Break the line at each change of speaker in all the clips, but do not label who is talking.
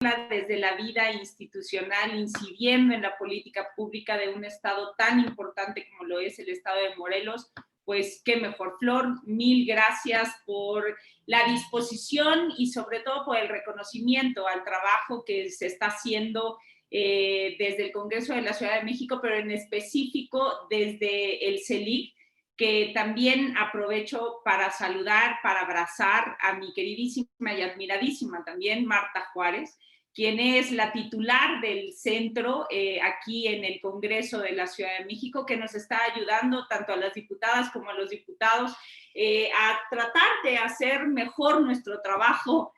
desde la vida institucional, incidiendo en la política pública de un estado tan importante como lo es el estado de Morelos, pues qué mejor. Flor, mil gracias por la disposición y sobre todo por el reconocimiento al trabajo que se está haciendo desde el Congreso de la Ciudad de México, pero en específico desde el CELIC, que también aprovecho para saludar, para abrazar a mi queridísima y admiradísima también Marta Juárez, quien es la titular del centro aquí en el Congreso de la Ciudad de México, que nos está ayudando tanto a las diputadas como a los diputados a tratar de hacer mejor nuestro trabajo,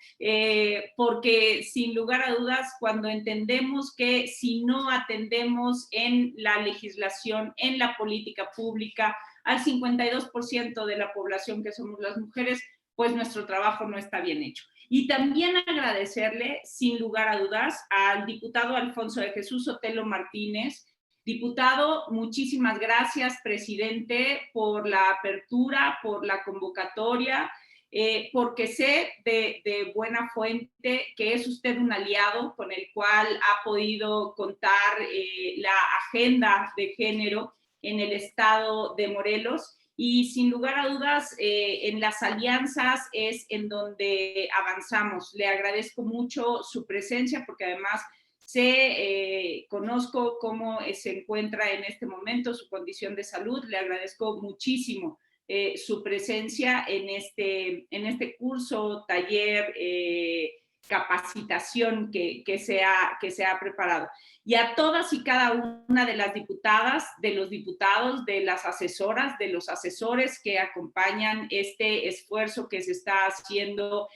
porque sin lugar a dudas, cuando entendemos que si no atendemos en la legislación, en la política pública, al 52% de la población que somos las mujeres, pues nuestro trabajo no está bien hecho. Y también agradecerle, sin lugar a dudas, al diputado Alfonso de Jesús Sotelo Martínez. Diputado, muchísimas gracias, presidente, por la apertura, por la convocatoria, porque sé de buena fuente que es usted un aliado con el cual ha podido contar la agenda de género en el estado de Morelos. Y sin lugar a dudas, en las alianzas es en donde avanzamos. Le agradezco mucho su presencia porque además conozco cómo se encuentra en este momento, su condición de salud. Le agradezco muchísimo su presencia en este curso, taller, capacitación que se ha preparado. Y a todas y cada una de las diputadas, de los diputados, de las asesoras, de los asesores que acompañan este esfuerzo que se está haciendo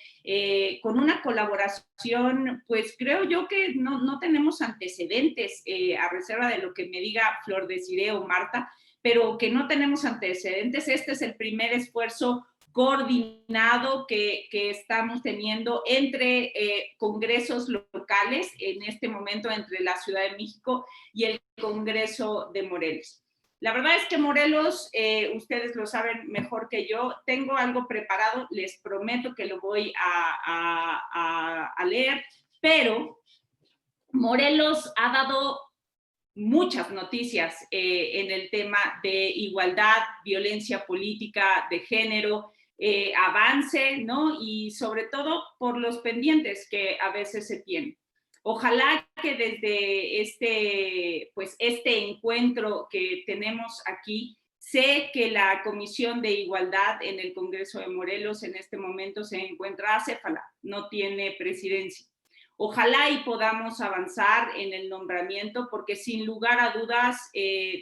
con una colaboración, pues creo yo que no tenemos antecedentes, a reserva de lo que me diga Flor Desiré o Marta, pero que no tenemos antecedentes. Este es el primer esfuerzo coordinado que estamos teniendo entre congresos locales, en este momento entre la Ciudad de México y el Congreso de Morelos. La verdad es que Morelos, ustedes lo saben mejor que yo, tengo algo preparado, les prometo que lo voy a leer, pero Morelos ha dado muchas noticias en el tema de igualdad, violencia política de género, avance, ¿no? Y sobre todo por los pendientes que a veces se tienen. Ojalá que desde este encuentro que tenemos aquí, sé que la Comisión de Igualdad en el Congreso de Morelos en este momento se encuentra acéfala, no tiene presidencia. Ojalá y podamos avanzar en el nombramiento, porque sin lugar a dudas,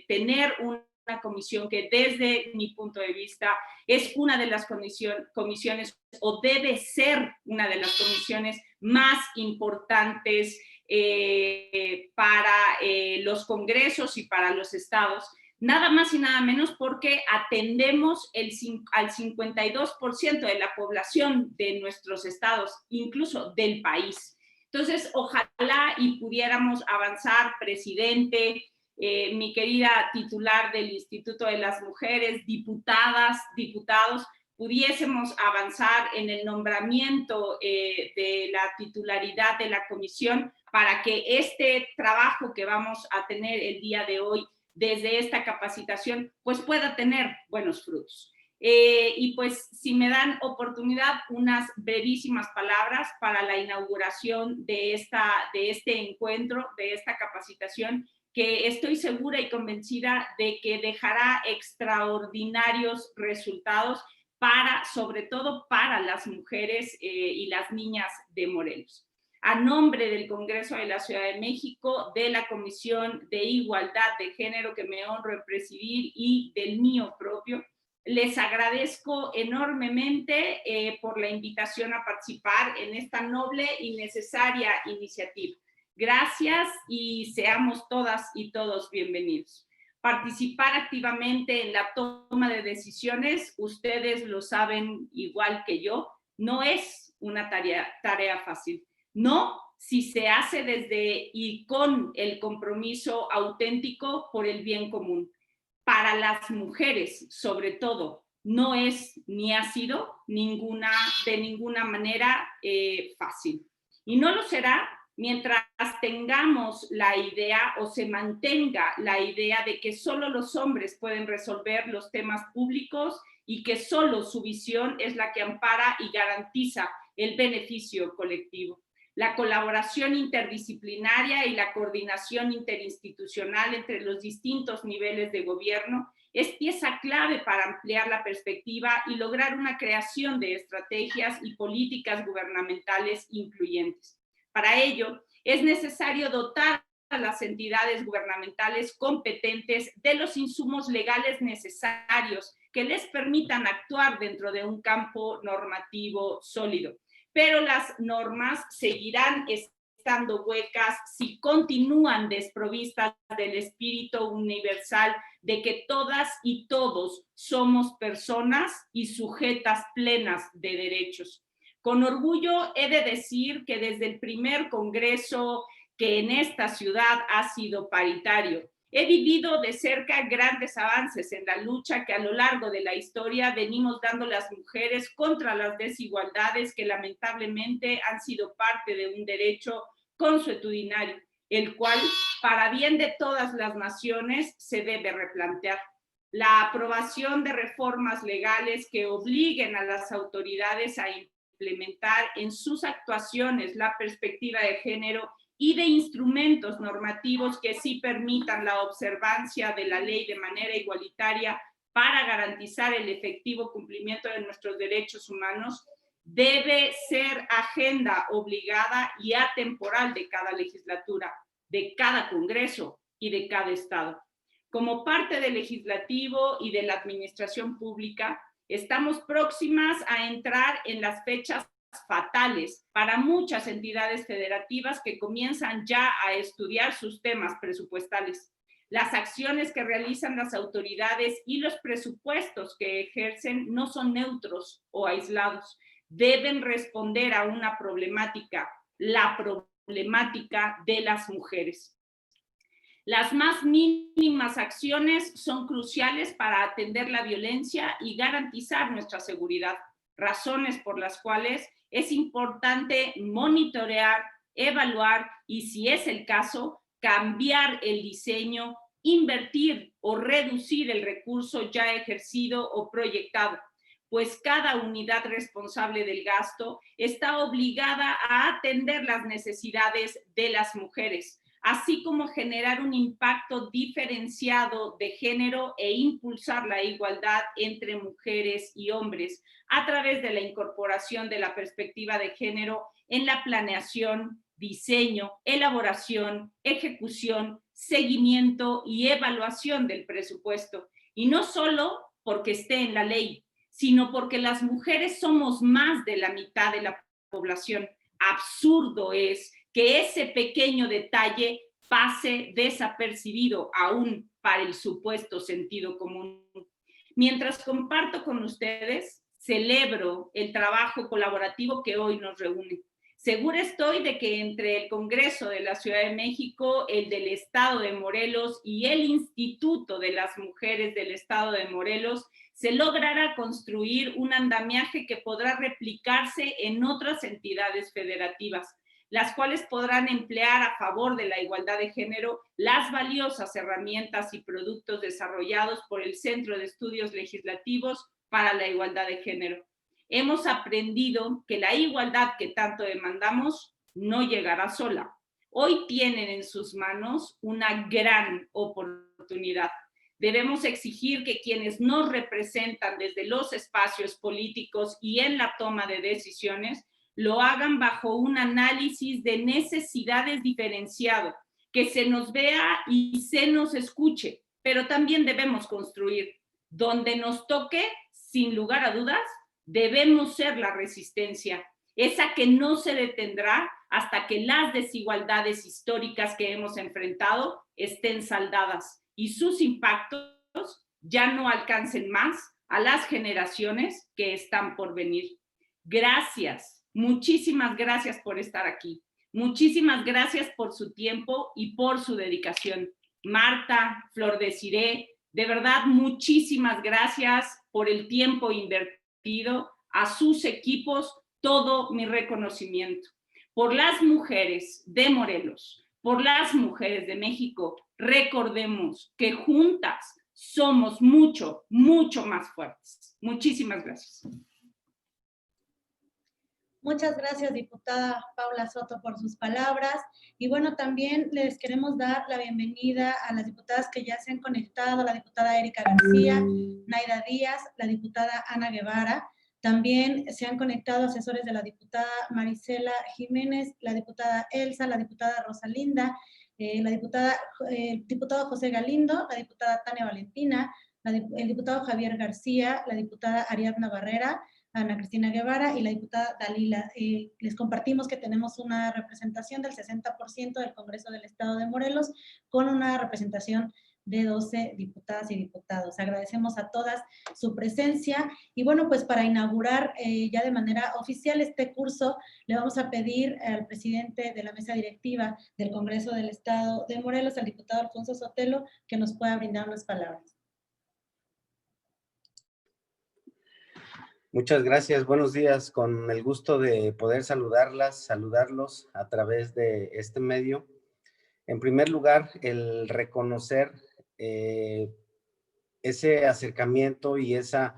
tener una comisión que desde mi punto de vista es una de las comisiones o debe ser una de las comisiones más importantes para los congresos y para los estados, nada más y nada menos porque atendemos al 52% de la población de nuestros estados, incluso del país. Entonces, ojalá y pudiéramos avanzar, presidente, mi querida titular del Instituto de las Mujeres, diputadas, diputados, pudiésemos avanzar en el nombramiento de la titularidad de la comisión para que este trabajo que vamos a tener el día de hoy desde esta capacitación, pues pueda tener buenos frutos. Y pues si me dan oportunidad, unas brevísimas palabras para la inauguración de este encuentro, de esta capacitación, que estoy segura y convencida de que dejará extraordinarios resultados sobre todo para las mujeres y las niñas de Morelos. A nombre del Congreso de la Ciudad de México, de la Comisión de Igualdad de Género que me honro en presidir y del mío propio, les agradezco enormemente por la invitación a participar en esta noble y necesaria iniciativa. Gracias y seamos todas y todos bienvenidos. Participar activamente en la toma de decisiones, ustedes lo saben igual que yo, no es una tarea fácil. No si se hace desde y con el compromiso auténtico por el bien común. Para las mujeres, sobre todo, no es ni ha sido de ninguna manera fácil. Y no lo será Mientras tengamos la idea o se mantenga la idea de que solo los hombres pueden resolver los temas públicos y que solo su visión es la que ampara y garantiza el beneficio colectivo. La colaboración interdisciplinaria y la coordinación interinstitucional entre los distintos niveles de gobierno es pieza clave para ampliar la perspectiva y lograr una creación de estrategias y políticas gubernamentales incluyentes. Para ello, es necesario dotar a las entidades gubernamentales competentes de los insumos legales necesarios que les permitan actuar dentro de un campo normativo sólido. Pero las normas seguirán estando huecas si continúan desprovistas del espíritu universal de que todas y todos somos personas y sujetas plenas de derechos. Con orgullo he de decir que desde el primer congreso que en esta ciudad ha sido paritario, he vivido de cerca grandes avances en la lucha que a lo largo de la historia venimos dando las mujeres contra las desigualdades que lamentablemente han sido parte de un derecho consuetudinario, el cual, para bien de todas las naciones, se debe replantear. La aprobación de reformas legales que obliguen a las autoridades a implementar en sus actuaciones la perspectiva de género y de instrumentos normativos que sí permitan la observancia de la ley de manera igualitaria para garantizar el efectivo cumplimiento de nuestros derechos humanos, debe ser agenda obligada y atemporal de cada legislatura, de cada congreso y de cada estado. Como parte del legislativo y de la administración pública, estamos próximas a entrar en las fechas fatales para muchas entidades federativas que comienzan ya a estudiar sus temas presupuestales. Las acciones que realizan las autoridades y los presupuestos que ejercen no son neutros o aislados. Deben responder a una problemática, la problemática de las mujeres. Las más mínimas acciones son cruciales para atender la violencia y garantizar nuestra seguridad, razones por las cuales es importante monitorear, evaluar y, si es el caso, cambiar el diseño, invertir o reducir el recurso ya ejercido o proyectado, pues cada unidad responsable del gasto está obligada a atender las necesidades de las mujeres, así como generar un impacto diferenciado de género e impulsar la igualdad entre mujeres y hombres a través de la incorporación de la perspectiva de género en la planeación, diseño, elaboración, ejecución, seguimiento y evaluación del presupuesto. Y no solo porque esté en la ley, sino porque las mujeres somos más de la mitad de la población. Absurdo es que ese pequeño detalle pase desapercibido aún para el supuesto sentido común. Mientras comparto con ustedes, celebro el trabajo colaborativo que hoy nos reúne. Segura estoy de que entre el Congreso de la Ciudad de México, el del Estado de Morelos y el Instituto de las Mujeres del Estado de Morelos, se logrará construir un andamiaje que podrá replicarse en otras entidades federativas, las cuales podrán emplear a favor de la igualdad de género las valiosas herramientas y productos desarrollados por el Centro de Estudios Legislativos para la Igualdad de Género. Hemos aprendido que la igualdad que tanto demandamos no llegará sola. Hoy tienen en sus manos una gran oportunidad. Debemos exigir que quienes nos representan desde los espacios políticos y en la toma de decisiones lo hagan bajo un análisis de necesidades diferenciado, que se nos vea y se nos escuche, pero también debemos construir. Donde nos toque, sin lugar a dudas, debemos ser la resistencia, esa que no se detendrá hasta que las desigualdades históricas que hemos enfrentado estén saldadas y sus impactos ya no alcancen más a las generaciones que están por venir. Gracias, muchísimas gracias por estar aquí. Muchísimas gracias por su tiempo y por su dedicación. Marta, Flor Desiré, de verdad, muchísimas gracias por el tiempo invertido. A sus equipos, todo mi reconocimiento. por las mujeres de Morelos, por las mujeres de México. Recordemos que juntas somos mucho, mucho más fuertes. Muchísimas gracias.
Muchas gracias, diputada Paula Soto, por sus palabras. Y bueno, también les queremos dar la bienvenida a las diputadas que ya se han conectado, la diputada Erika García, Naida Díaz, la diputada Ana Guevara. También se han conectado asesores de la diputada Marisela Jiménez, la diputada Elsa, la diputada Rosalinda, el diputado José Galindo, la diputada Tania Valentina, el diputado Javier García, la diputada Ariadna Barrera, Ana Cristina Guevara y la diputada Dalila. Les compartimos que tenemos una representación del 60% del Congreso del Estado de Morelos con una representación de 12 diputadas y diputados. Agradecemos a todas su presencia y bueno, pues para inaugurar ya de manera oficial este curso, le vamos a pedir al presidente de la mesa directiva del Congreso del Estado de Morelos, al diputado Alfonso Sotelo, que nos pueda brindar unas palabras.
Muchas gracias, buenos días, con el gusto de poder saludarlos a través de este medio. En primer lugar, el reconocer ese acercamiento y ese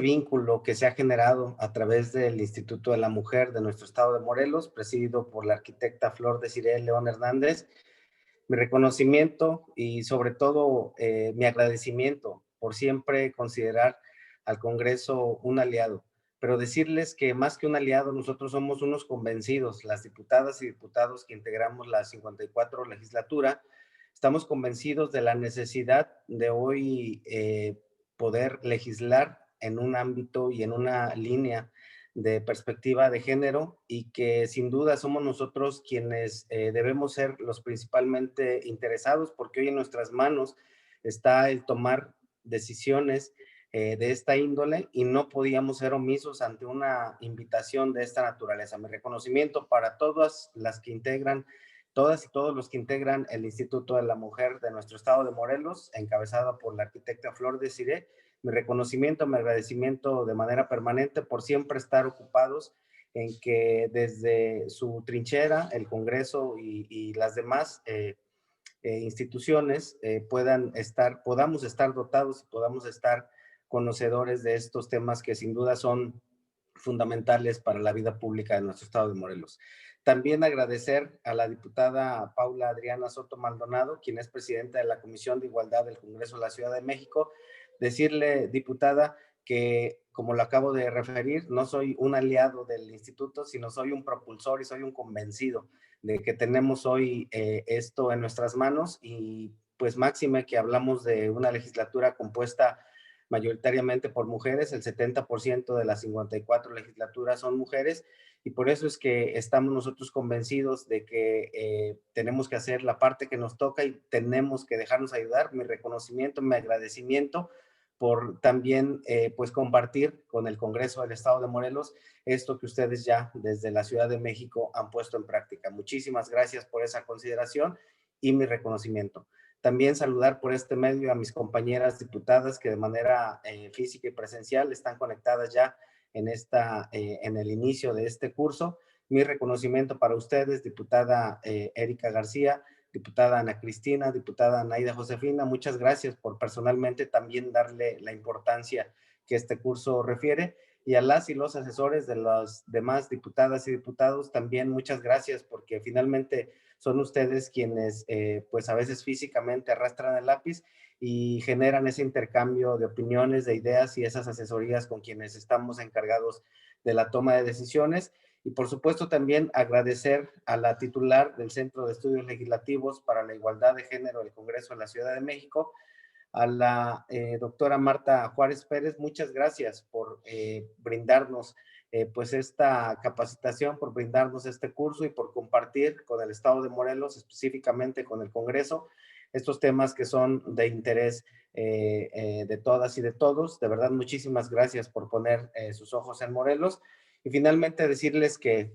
vínculo que se ha generado a través del Instituto de la Mujer de nuestro estado de Morelos, presidido por la arquitecta Flor Desiree León Hernández. Mi reconocimiento y sobre todo mi agradecimiento por siempre considerar al Congreso un aliado, pero decirles que más que un aliado, nosotros somos unos convencidos, las diputadas y diputados que integramos la 54 legislatura, estamos convencidos de la necesidad de hoy poder legislar en un ámbito y en una línea de perspectiva de género y que sin duda somos nosotros quienes debemos ser los principalmente interesados, porque hoy en nuestras manos está el tomar decisiones de esta índole y no podíamos ser omisos ante una invitación de esta naturaleza. Mi reconocimiento para todas las que integran, todas y todos los que integran el Instituto de la Mujer de nuestro estado de Morelos, encabezada por la arquitecta Flor Desiree. Mi reconocimiento, mi agradecimiento de manera permanente por siempre estar ocupados en que desde su trinchera, el Congreso y las demás instituciones podamos estar dotados y podamos estar conocedores de estos temas que sin duda son fundamentales para la vida pública de nuestro estado de Morelos. También agradecer a la diputada Paula Adriana Soto Maldonado, quien es presidenta de la Comisión de Igualdad del Congreso de la Ciudad de México. Decirle, diputada, que como lo acabo de referir, no soy un aliado del instituto, sino soy un propulsor y soy un convencido de que tenemos hoy esto en nuestras manos y pues máxime que hablamos de una legislatura compuesta mayoritariamente por mujeres, el 70% de las 54 legislaturas son mujeres y por eso es que estamos nosotros convencidos de que tenemos que hacer la parte que nos toca y tenemos que dejarnos ayudar. Mi reconocimiento, mi agradecimiento por también pues compartir con el Congreso del Estado de Morelos esto que ustedes ya desde la Ciudad de México han puesto en práctica. Muchísimas gracias por esa consideración y mi reconocimiento. También saludar por este medio a mis compañeras diputadas que de manera física y presencial están conectadas ya en el inicio de este curso. Mi reconocimiento para ustedes, diputada Erika García, diputada Ana Cristina, diputada Naida Josefina, muchas gracias por personalmente también darle la importancia que este curso refiere. Y a las y los asesores de las demás diputadas y diputados, también muchas gracias porque finalmente son ustedes quienes pues a veces físicamente arrastran el lápiz y generan ese intercambio de opiniones, de ideas y esas asesorías con quienes estamos encargados de la toma de decisiones. Y por supuesto también agradecer a la titular del Centro de Estudios Legislativos para la Igualdad de Género del Congreso de la Ciudad de México, a la doctora Marta Juárez Pérez. Muchas gracias por brindarnos pues esta capacitación, por brindarnos este curso y por compartir con el Estado de Morelos, específicamente con el Congreso, estos temas que son de interés de todas y de todos. De verdad, muchísimas gracias por poner sus ojos en Morelos. Y finalmente decirles que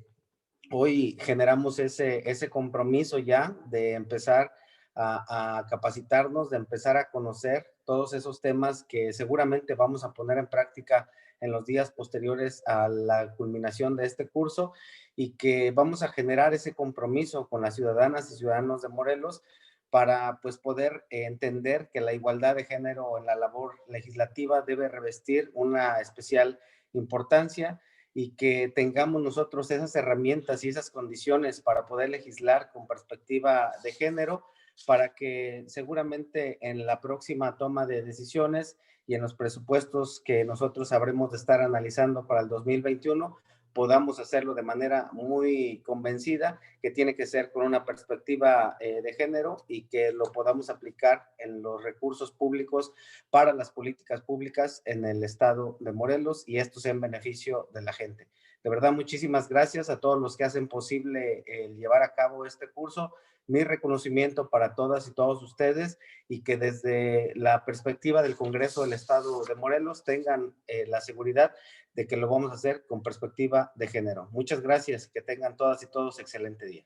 hoy generamos ese compromiso ya de empezar a capacitarnos, de empezar a conocer todos esos temas que seguramente vamos a poner en práctica en los días posteriores a la culminación de este curso y que vamos a generar ese compromiso con las ciudadanas y ciudadanos de Morelos para pues poder entender que la igualdad de género en la labor legislativa debe revestir una especial importancia y que tengamos nosotros esas herramientas y esas condiciones para poder legislar con perspectiva de género, para que seguramente en la próxima toma de decisiones y en los presupuestos que nosotros habremos de estar analizando para el 2021, podamos hacerlo de manera muy convencida, que tiene que ser con una perspectiva de género y que lo podamos aplicar en los recursos públicos para las políticas públicas en el estado de Morelos y esto sea en beneficio de la gente. De verdad, muchísimas gracias a todos los que hacen posible el llevar a cabo este curso. Mi reconocimiento para todas y todos ustedes y que desde la perspectiva del Congreso del Estado de Morelos tengan la seguridad de que lo vamos a hacer con perspectiva de género. Muchas gracias, que tengan todas y todos excelente día.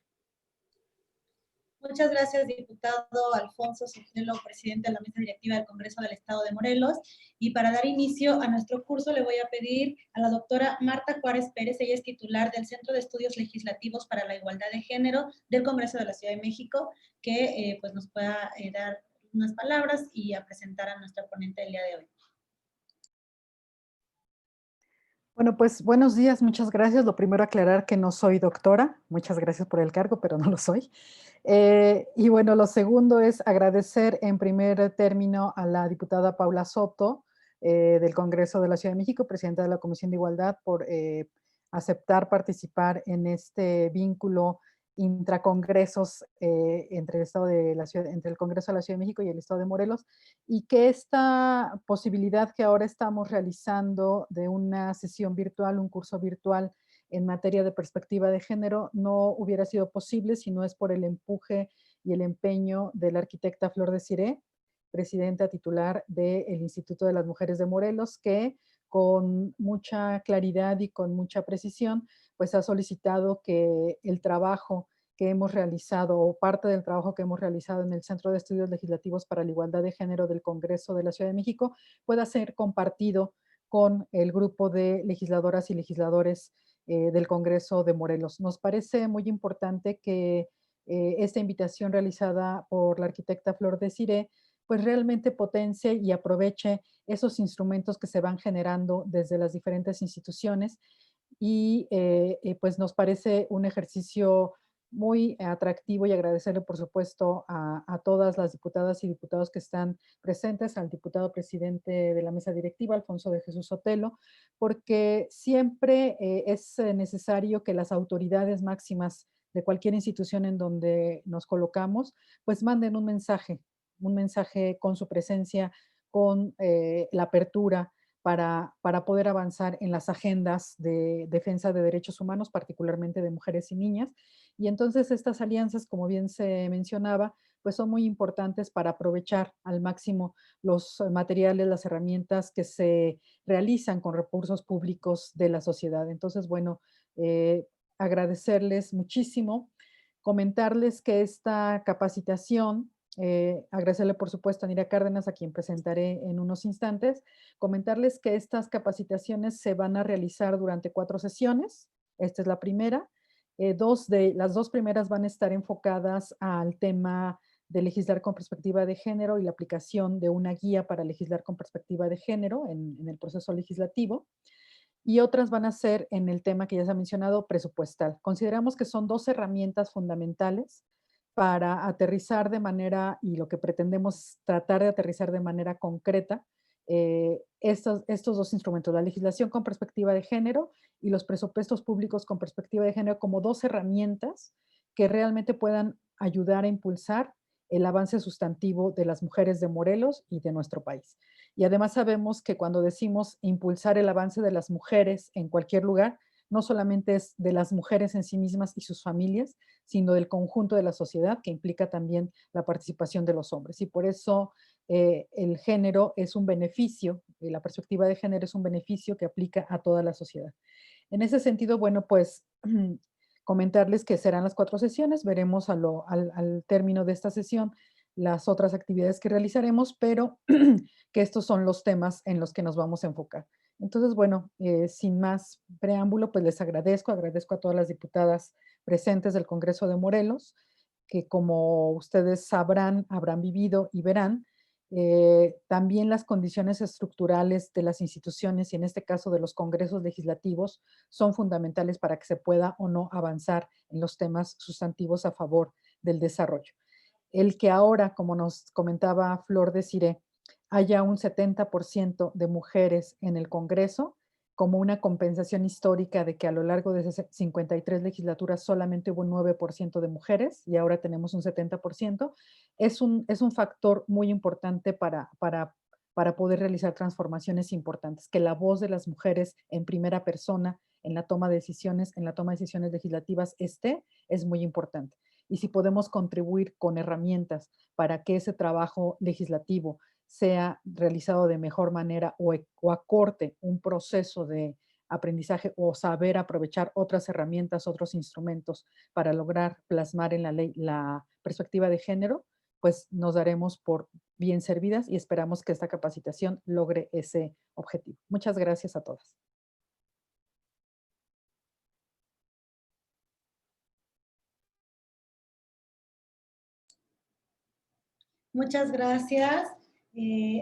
Muchas gracias, diputado Alfonso Sotelo, presidente de la mesa directiva del Congreso del Estado de Morelos. Y para dar inicio a nuestro curso, le voy a pedir a la doctora Marta Juárez Pérez, ella es titular del Centro de Estudios Legislativos para la Igualdad de Género del Congreso de la Ciudad de México, que pues nos pueda dar unas palabras y a presentar a nuestra ponente del día de hoy.
Bueno, pues buenos días, muchas gracias. Lo primero aclarar que no soy doctora, muchas gracias por el cargo, pero no lo soy. Y bueno, lo segundo es agradecer en primer término a la diputada Paula Soto del Congreso de la Ciudad de México, presidenta de la Comisión de Igualdad, por aceptar participar en este vínculo intracongresos entre entre el Congreso de la Ciudad de México y el Estado de Morelos, y que esta posibilidad que ahora estamos realizando de una sesión virtual, un curso virtual en materia de perspectiva de género, no hubiera sido posible si no es por el empuje y el empeño de la arquitecta Flor Desiré, presidenta titular del Instituto de las Mujeres de Morelos, que con mucha claridad y con mucha precisión, pues ha solicitado que el trabajo que hemos realizado o parte del trabajo que hemos realizado en el Centro de Estudios Legislativos para la Igualdad de Género del Congreso de la Ciudad de México pueda ser compartido con el grupo de legisladoras y legisladores del Congreso de Morelos. Nos parece muy importante que esta invitación realizada por la arquitecta Flor Desiré pues realmente potencie y aproveche esos instrumentos que se van generando desde las diferentes instituciones y pues nos parece un ejercicio muy atractivo y agradecerle por supuesto a todas las diputadas y diputados que están presentes, al diputado presidente de la mesa directiva, Alfonso de Jesús Sotelo, porque siempre es necesario que las autoridades máximas de cualquier institución en donde nos colocamos, pues manden un mensaje con su presencia, con la apertura para poder avanzar en las agendas de defensa de derechos humanos, particularmente de mujeres y niñas. Y entonces estas alianzas, como bien se mencionaba, pues son muy importantes para aprovechar al máximo los materiales, las herramientas que se realizan con recursos públicos de la sociedad. Entonces, bueno, agradecerles muchísimo, comentarles que esta capacitación, agradecerle por supuesto a Nira Cárdenas, a quien presentaré en unos instantes, comentarles que estas capacitaciones se van a realizar durante 4 sesiones, esta es la primera, las dos primeras van a estar enfocadas al tema de legislar con perspectiva de género y la aplicación de una guía para legislar con perspectiva de género en el proceso legislativo, y otras van a ser en el tema que ya se ha mencionado, presupuestal. Consideramos que son 2 herramientas fundamentales para aterrizar de manera, y lo que pretendemos tratar de aterrizar de manera concreta, estos 2 instrumentos, la legislación con perspectiva de género y los presupuestos públicos con perspectiva de género, como 2 herramientas que realmente puedan ayudar a impulsar el avance sustantivo de las mujeres de Morelos y de nuestro país. Y además sabemos que cuando decimos impulsar el avance de las mujeres en cualquier lugar, no solamente es de las mujeres en sí mismas y sus familias, sino del conjunto de la sociedad, que implica también la participación de los hombres. Y por eso el género es un beneficio, la perspectiva de género es un beneficio que aplica a toda la sociedad. En ese sentido, bueno, pues comentarles que serán las 4 sesiones, veremos al término de esta sesión las otras actividades que realizaremos, pero que estos son los temas en los que nos vamos a enfocar. Entonces, bueno, sin más preámbulo, pues les agradezco a todas las diputadas presentes del Congreso de Morelos, que como ustedes sabrán, habrán vivido y verán, también las condiciones estructurales de las instituciones y en este caso de los congresos legislativos son fundamentales para que se pueda o no avanzar en los temas sustantivos a favor del desarrollo. El que ahora, como nos comentaba Flor Desiré, haya un 70% de mujeres en el Congreso, como una compensación histórica de que a lo largo de 53 legislaturas solamente hubo un 9% de mujeres y ahora tenemos un 70%, es un factor muy importante para poder realizar transformaciones importantes. Que la voz de las mujeres en primera persona en la toma de decisiones legislativas es muy importante. Y si podemos contribuir con herramientas para que ese trabajo legislativo sea realizado de mejor manera o acorte un proceso de aprendizaje o saber aprovechar otras herramientas, otros instrumentos para lograr plasmar en la ley la perspectiva de género, pues nos daremos por bien servidas y esperamos que esta capacitación logre ese objetivo. Muchas gracias a todas.
Muchas gracias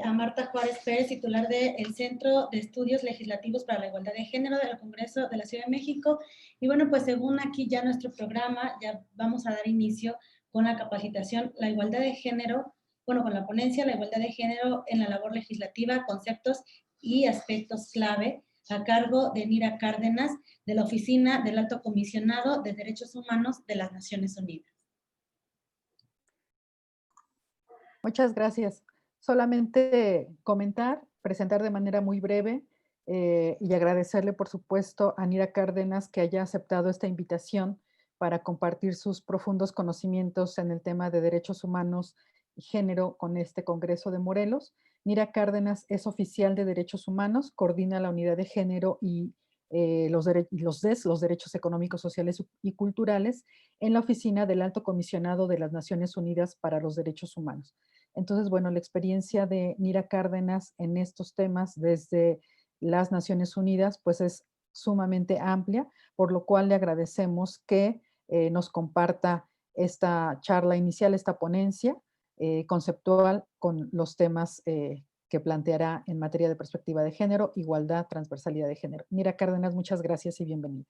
a Marta Juárez Pérez, titular del Centro de Estudios Legislativos para la Igualdad de Género del Congreso de la Ciudad de México. Y bueno, pues según aquí ya nuestro programa, ya vamos a dar inicio con la capacitación, la igualdad de género, bueno, con la ponencia, la igualdad de género en la labor legislativa, conceptos y aspectos clave, a cargo de Nira Cárdenas, de la Oficina del Alto Comisionado de Derechos Humanos de las Naciones Unidas.
Muchas gracias. Solamente comentar, presentar de manera muy breve y agradecerle, por supuesto, a Nira Cárdenas que haya aceptado esta invitación para compartir sus profundos conocimientos en el tema de derechos humanos y género con este Congreso de Morelos. Nira Cárdenas es oficial de Derechos Humanos, coordina la unidad de género y los derechos económicos, sociales y culturales en la Oficina del Alto Comisionado de las Naciones Unidas para los Derechos Humanos. Entonces, bueno, la experiencia de Nira Cárdenas en estos temas desde las Naciones Unidas, pues es sumamente amplia, por lo cual le agradecemos que nos comparta esta charla inicial, esta ponencia conceptual con los temas que planteará en materia de perspectiva de género, igualdad, transversalidad de género. Nira Cárdenas, muchas gracias y bienvenida.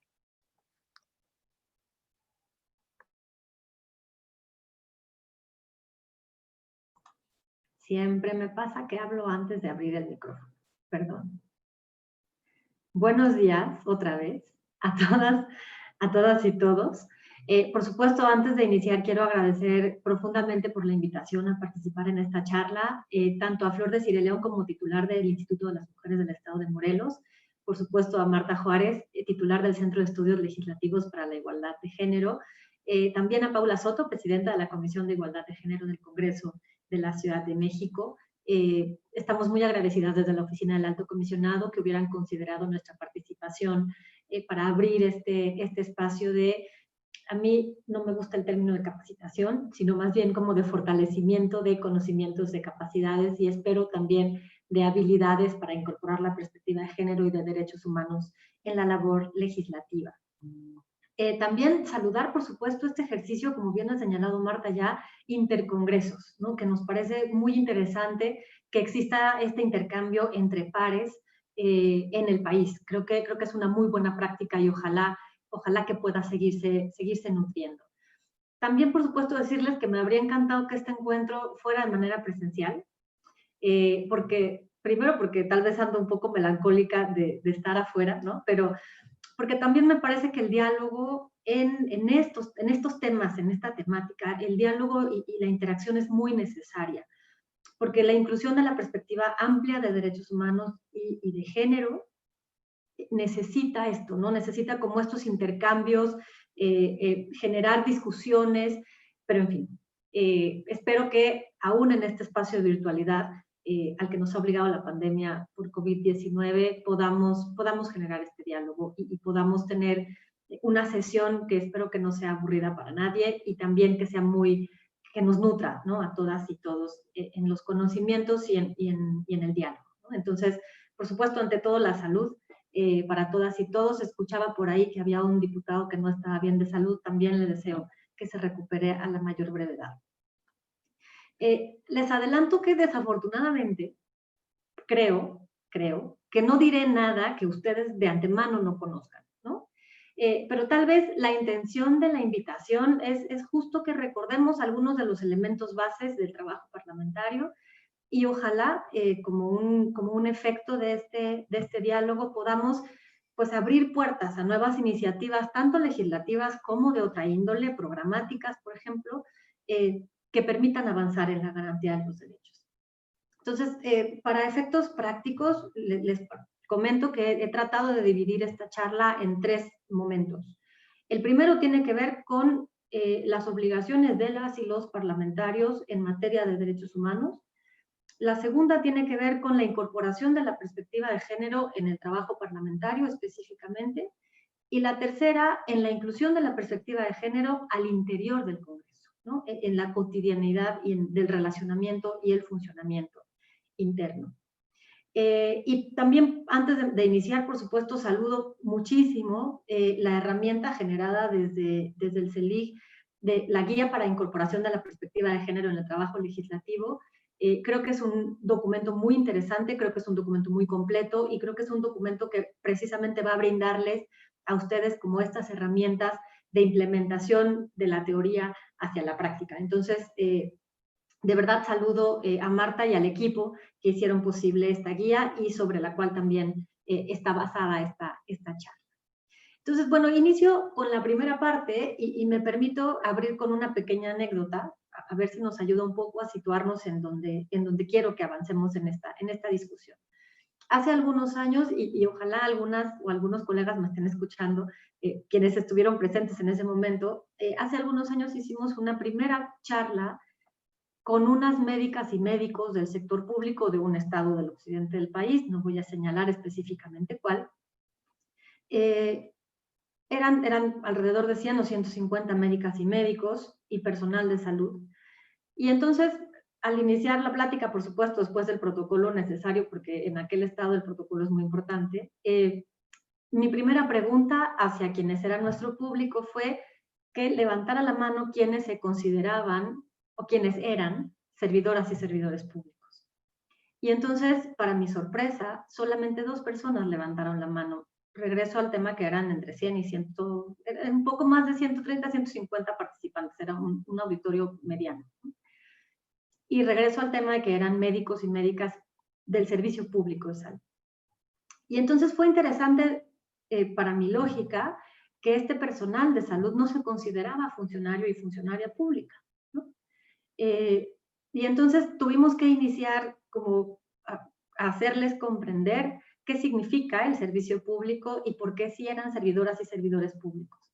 Siempre me pasa que hablo antes de abrir el micrófono. Perdón. Buenos días, otra vez, a todas y todos. Por supuesto, antes de iniciar, quiero agradecer profundamente por la invitación a participar en esta charla, tanto a Flor Desiré León como titular del Instituto de las Mujeres del Estado de Morelos, por supuesto a Marta Juárez, titular del Centro de Estudios Legislativos para la Igualdad de Género, también a Paula Soto, presidenta de la Comisión de Igualdad de Género del Congreso de la Ciudad de México. Estamos muy agradecidas desde la Oficina del Alto Comisionado que hubieran considerado nuestra participación para abrir este espacio de, a mí no me gusta el término de capacitación, sino más bien como de fortalecimiento de conocimientos, de capacidades y espero también de habilidades para incorporar la perspectiva de género y de derechos humanos en la labor legislativa. También saludar, por supuesto, este ejercicio, como bien ha señalado Marta ya, intercongresos, ¿no? Que nos parece muy interesante que exista este intercambio entre pares en el país. Creo que es una muy buena práctica y ojalá que pueda seguirse nutriendo. También, por supuesto, decirles que me habría encantado que este encuentro fuera de manera presencial, primero porque tal vez ando un poco melancólica de estar afuera, ¿no? Pero porque también me parece que el diálogo en estos temas, en esta temática, el diálogo y la interacción es muy necesaria, porque la inclusión de la perspectiva amplia de derechos humanos y de género necesita esto, ¿no? Necesita como estos intercambios, generar discusiones, pero en fin, espero que aún en este espacio de virtualidad al que nos ha obligado la pandemia por COVID-19 podamos generar este diálogo y podamos tener una sesión que espero que no sea aburrida para nadie y también que sea que nos nutra, ¿no? A todas y todos en los conocimientos y en el diálogo, ¿no? Entonces, por supuesto, ante todo la salud para todas y todos. Escuchaba por ahí que había un diputado que no estaba bien de salud, también le deseo que se recupere a la mayor brevedad. Les adelanto que desafortunadamente creo que no diré nada que ustedes de antemano no conozcan, ¿no? Pero tal vez la intención de la invitación es justo que recordemos algunos de los elementos bases del trabajo parlamentario y ojalá como un efecto de este diálogo podamos pues abrir puertas a nuevas iniciativas, tanto legislativas como de otra índole, programáticas, por ejemplo, que permitan avanzar en la garantía de los derechos. Entonces, para efectos prácticos, les comento que he tratado de dividir esta charla en 3 momentos. El primero tiene que ver con las obligaciones de las y los parlamentarios en materia de derechos humanos. La segunda tiene que ver con la incorporación de la perspectiva de género en el trabajo parlamentario específicamente. Y la tercera, en la inclusión de la perspectiva de género al interior del Congreso, ¿no? En la cotidianidad y del relacionamiento y el funcionamiento interno. Y también, antes de iniciar, por supuesto, saludo muchísimo la herramienta generada desde el CELIG de la Guía para Incorporación de la Perspectiva de Género en el Trabajo Legislativo. Creo que es un documento muy interesante, creo que es un documento muy completo y creo que es un documento que precisamente va a brindarles a ustedes como estas herramientas de implementación de la teoría hacia la práctica. Entonces, de verdad saludo a Marta y al equipo que hicieron posible esta guía y sobre la cual también está basada esta charla. Entonces, bueno, inicio con la primera parte y me permito abrir con una pequeña anécdota, a ver si nos ayuda un poco a situarnos en donde quiero que avancemos en esta discusión. Hace algunos años, y ojalá algunas o algunos colegas me estén escuchando, quienes estuvieron presentes en ese momento, hace algunos años hicimos una primera charla con unas médicas y médicos del sector público de un estado del occidente del país, no voy a señalar específicamente cuál. Eran alrededor de 100 o 150 médicas y médicos y personal de salud. Y entonces, al iniciar la plática, por supuesto, después del protocolo necesario, porque en aquel estado el protocolo es muy importante, mi primera pregunta hacia quienes era nuestro público fue que levantara la mano quienes se consideraban o quienes eran servidoras y servidores públicos. Y entonces, para mi sorpresa, solamente 2 personas levantaron la mano. Regreso al tema que eran entre 100 y 100, un poco más de 130, 150 participantes, era un auditorio mediano. Y regreso al tema de que eran médicos y médicas del servicio público de salud. Y entonces fue interesante para mi lógica que este personal de salud no se consideraba funcionario y funcionaria pública, ¿no? Y entonces tuvimos que iniciar como a hacerles comprender qué significa el servicio público y por qué sí eran servidoras y servidores públicos.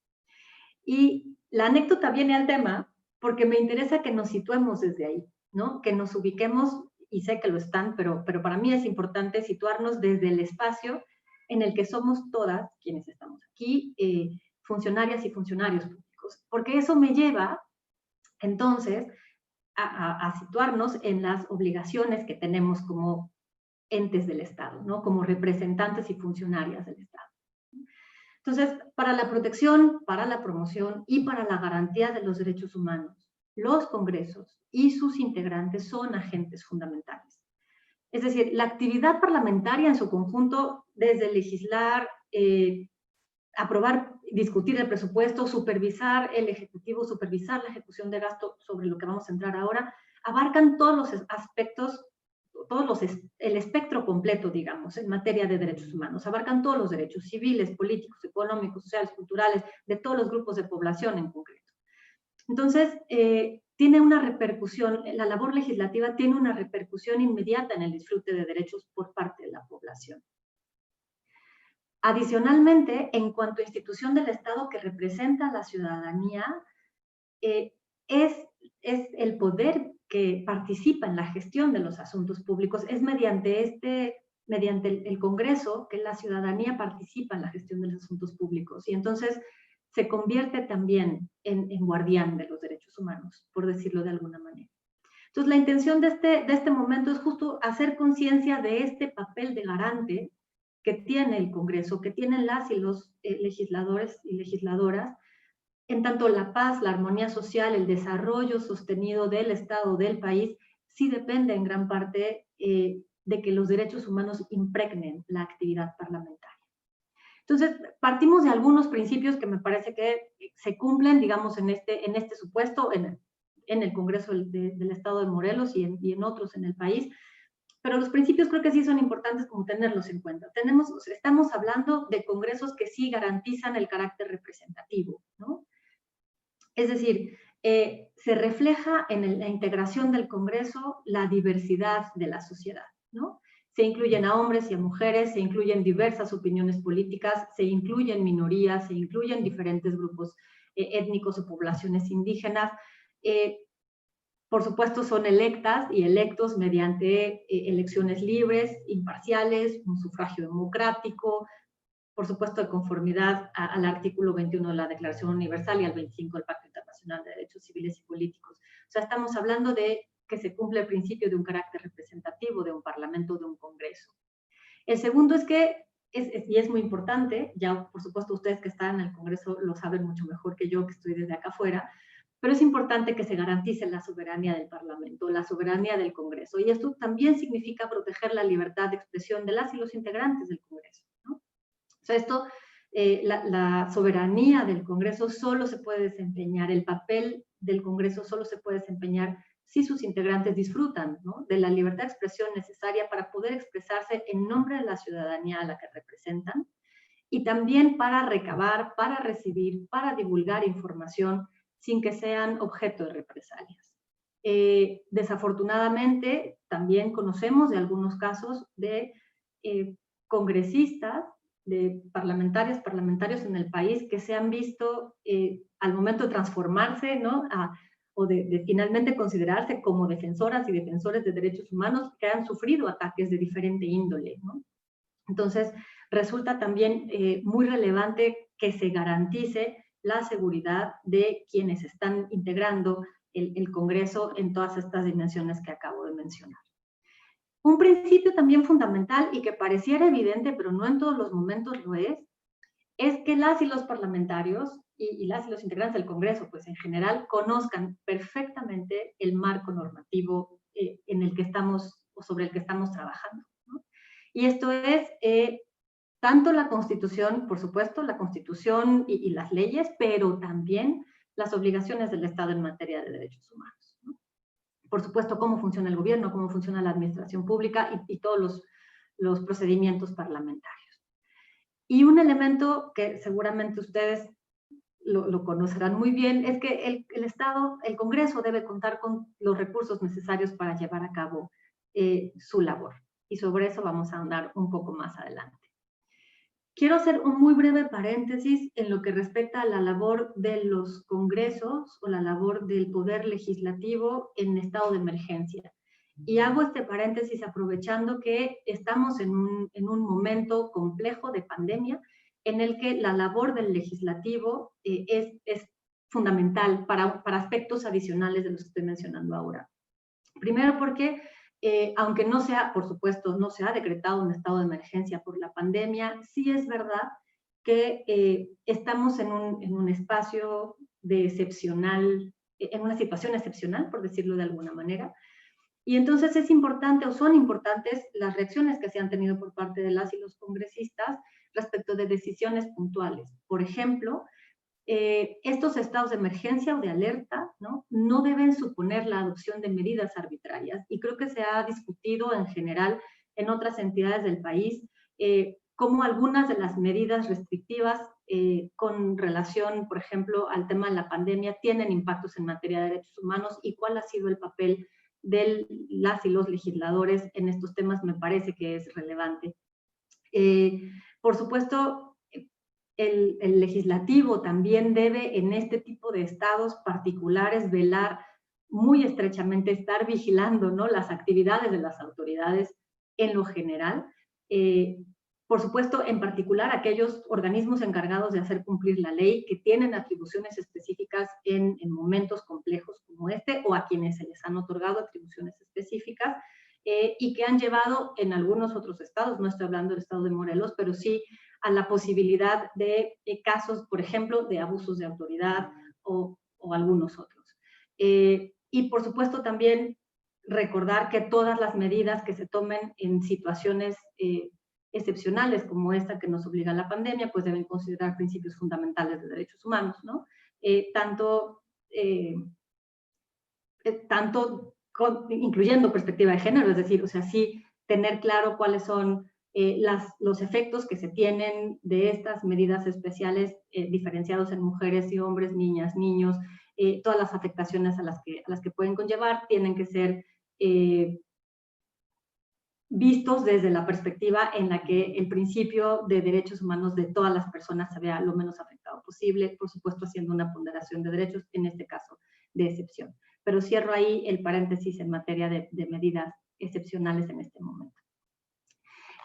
Y la anécdota viene al tema porque me interesa que nos situemos desde ahí, ¿no? Que nos ubiquemos, y sé que lo están, pero para mí es importante situarnos desde el espacio en el que somos todas quienes estamos aquí, funcionarias y funcionarios públicos, porque eso me lleva entonces a situarnos en las obligaciones que tenemos como entes del Estado, ¿no? Como representantes y funcionarias del Estado. Entonces, para la protección, para la promoción y para la garantía de los derechos humanos, los congresos y sus integrantes son agentes fundamentales. Es decir, la actividad parlamentaria en su conjunto, desde legislar, aprobar, discutir el presupuesto, supervisar el ejecutivo, supervisar la ejecución de gasto, sobre lo que vamos a entrar ahora, abarcan todos los aspectos, el espectro completo, digamos, en materia de derechos humanos. Abarcan todos los derechos civiles, políticos, económicos, sociales, culturales, de todos los grupos de población en concreto. Entonces, tiene una repercusión, la labor legislativa tiene una repercusión inmediata en el disfrute de derechos por parte de la población. Adicionalmente, en cuanto a institución del Estado que representa a la ciudadanía, es el poder que participa en la gestión de los asuntos públicos, es mediante el Congreso que la ciudadanía participa en la gestión de los asuntos públicos y entonces se convierte también en guardián de los derechos humanos, por decirlo de alguna manera. Entonces, la intención de este momento es justo hacer conciencia de este papel de garante que tiene el Congreso, que tienen las y los legisladores y legisladoras, en tanto la paz, la armonía social, el desarrollo sostenido del Estado, del país, sí depende en gran parte de que los derechos humanos impregnen la actividad parlamentaria. Entonces, partimos de algunos principios que me parece que se cumplen, digamos, en este supuesto, en el Congreso del Estado de Morelos y en otros en el país, pero los principios creo que sí son importantes como tenerlos en cuenta. Estamos hablando de congresos que sí garantizan el carácter representativo, ¿no? Es decir, se refleja en la integración del Congreso la diversidad de la sociedad, ¿no? Se incluyen a hombres y a mujeres, se incluyen diversas opiniones políticas, se incluyen minorías, se incluyen diferentes grupos étnicos o poblaciones indígenas. Por supuesto, son electas y electos mediante elecciones libres, imparciales, un sufragio democrático, por supuesto, de conformidad al artículo 21 de la Declaración Universal y al 25 del Pacto Internacional de Derechos Civiles y Políticos. O sea, estamos hablando de que se cumple el principio de un carácter representativo, de un parlamento, de un congreso. El segundo es que, y es muy importante, ya por supuesto ustedes que están en el Congreso lo saben mucho mejor que yo, que estoy desde acá afuera, pero es importante que se garantice la soberanía del Parlamento, la soberanía del Congreso. Y esto también significa proteger la libertad de expresión de las y los integrantes del Congreso, ¿no? O sea, esto, la soberanía del Congreso solo se puede desempeñar, el papel del Congreso solo se puede desempeñar si sus integrantes disfrutan, ¿no?, de la libertad de expresión necesaria para poder expresarse en nombre de la ciudadanía a la que representan y también para recabar, para recibir, para divulgar información sin que sean objeto de represalias. Desafortunadamente, también conocemos de algunos casos de congresistas, de parlamentarios en el país que se han visto al momento de transformarse, ¿no?, o de finalmente considerarse como defensoras y defensores de derechos humanos, que han sufrido ataques de diferente índole, ¿no? Entonces, resulta también muy relevante que se garantice la seguridad de quienes están integrando el Congreso en todas estas dimensiones que acabo de mencionar. Un principio también fundamental y que pareciera evidente, pero no en todos los momentos lo es que las y los parlamentarios y las y los integrantes del Congreso, pues en general, conozcan perfectamente el marco normativo en el que estamos o sobre el que estamos trabajando, ¿no? Y esto es tanto la Constitución, por supuesto, la Constitución y las leyes, pero también las obligaciones del Estado en materia de derechos humanos, ¿no? Por supuesto, cómo funciona el gobierno, cómo funciona la administración pública y todos los procedimientos parlamentarios. Y un elemento que seguramente ustedes lo conocerán muy bien es que el Estado, el Congreso debe contar con los recursos necesarios para llevar a cabo su labor. Y sobre eso vamos a andar un poco más adelante. Quiero hacer un muy breve paréntesis en lo que respecta a la labor de los congresos o la labor del poder legislativo en estado de emergencia. Y hago este paréntesis aprovechando que estamos en un momento complejo de pandemia en el que la labor del legislativo es fundamental para aspectos adicionales de los que estoy mencionando ahora. Primero porque, aunque no sea, por supuesto, no se ha decretado un estado de emergencia por la pandemia, sí es verdad que estamos en un espacio de excepcional, en una situación excepcional, por decirlo de alguna manera. Y entonces es importante o son importantes las reacciones que se han tenido por parte de las y los congresistas respecto de decisiones puntuales. Por ejemplo, estos estados de emergencia o de alerta no deben suponer la adopción de medidas arbitrarias. Y creo que se ha discutido en general en otras entidades del país cómo algunas de las medidas restrictivas con relación, por ejemplo, al tema de la pandemia tienen impactos en materia de derechos humanos y cuál ha sido el papel de las y los legisladores en estos temas me parece que es relevante. Por supuesto, el legislativo también debe en este tipo de estados particulares velar muy estrechamente, estar vigilando, ¿no?, las actividades de las autoridades en lo general, Por supuesto, en particular, aquellos organismos encargados de hacer cumplir la ley que tienen atribuciones específicas en momentos complejos como este, o a quienes se les han otorgado atribuciones específicas, y que han llevado en algunos otros estados, no estoy hablando del estado de Morelos, pero sí a la posibilidad de casos, por ejemplo, de abusos de autoridad o algunos otros. Y por supuesto también recordar que todas las medidas que se tomen en situaciones excepcionales como esta que nos obliga a la pandemia, pues deben considerar principios fundamentales de derechos humanos, ¿no? Incluyendo perspectiva de género, es decir, o sea, sí tener claro cuáles son los efectos que se tienen de estas medidas especiales diferenciados en mujeres y hombres, niñas, niños, todas las afectaciones a las que pueden conllevar tienen que ser vistos desde la perspectiva en la que el principio de derechos humanos de todas las personas se vea lo menos afectado posible, por supuesto haciendo una ponderación de derechos, en este caso de excepción. Pero cierro ahí el paréntesis en materia de medidas excepcionales en este momento.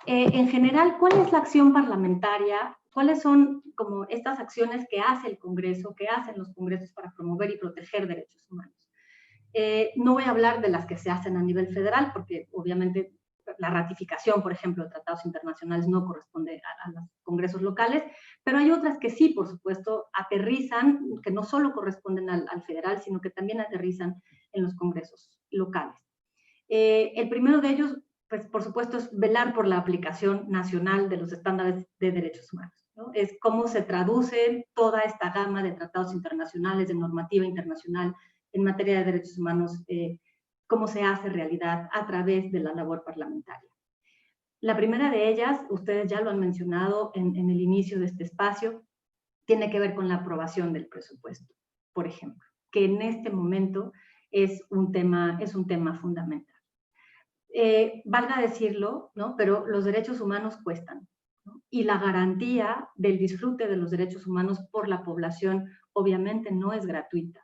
En general, ¿cuál es la acción parlamentaria? ¿Cuáles son como estas acciones que hace el Congreso, que hacen los congresos para promover y proteger derechos humanos? No voy a hablar de las que se hacen a nivel federal, porque obviamente la ratificación, por ejemplo, de tratados internacionales no corresponde a los congresos locales, pero hay otras que sí, por supuesto, aterrizan, que no solo corresponden al federal, sino que también aterrizan en los congresos locales. El primero de ellos, pues, por supuesto, es velar por la aplicación nacional de los estándares de derechos humanos, ¿no? Es cómo se traduce toda esta gama de tratados internacionales, de normativa internacional en materia de derechos humanos, cómo se hace realidad a través de la labor parlamentaria. La primera de ellas, ustedes ya lo han mencionado en el inicio de este espacio, tiene que ver con la aprobación del presupuesto, por ejemplo, que en este momento es un tema fundamental. Valga decirlo, ¿no? Pero los derechos humanos cuestan, ¿no? Y la garantía del disfrute de los derechos humanos por la población obviamente no es gratuita.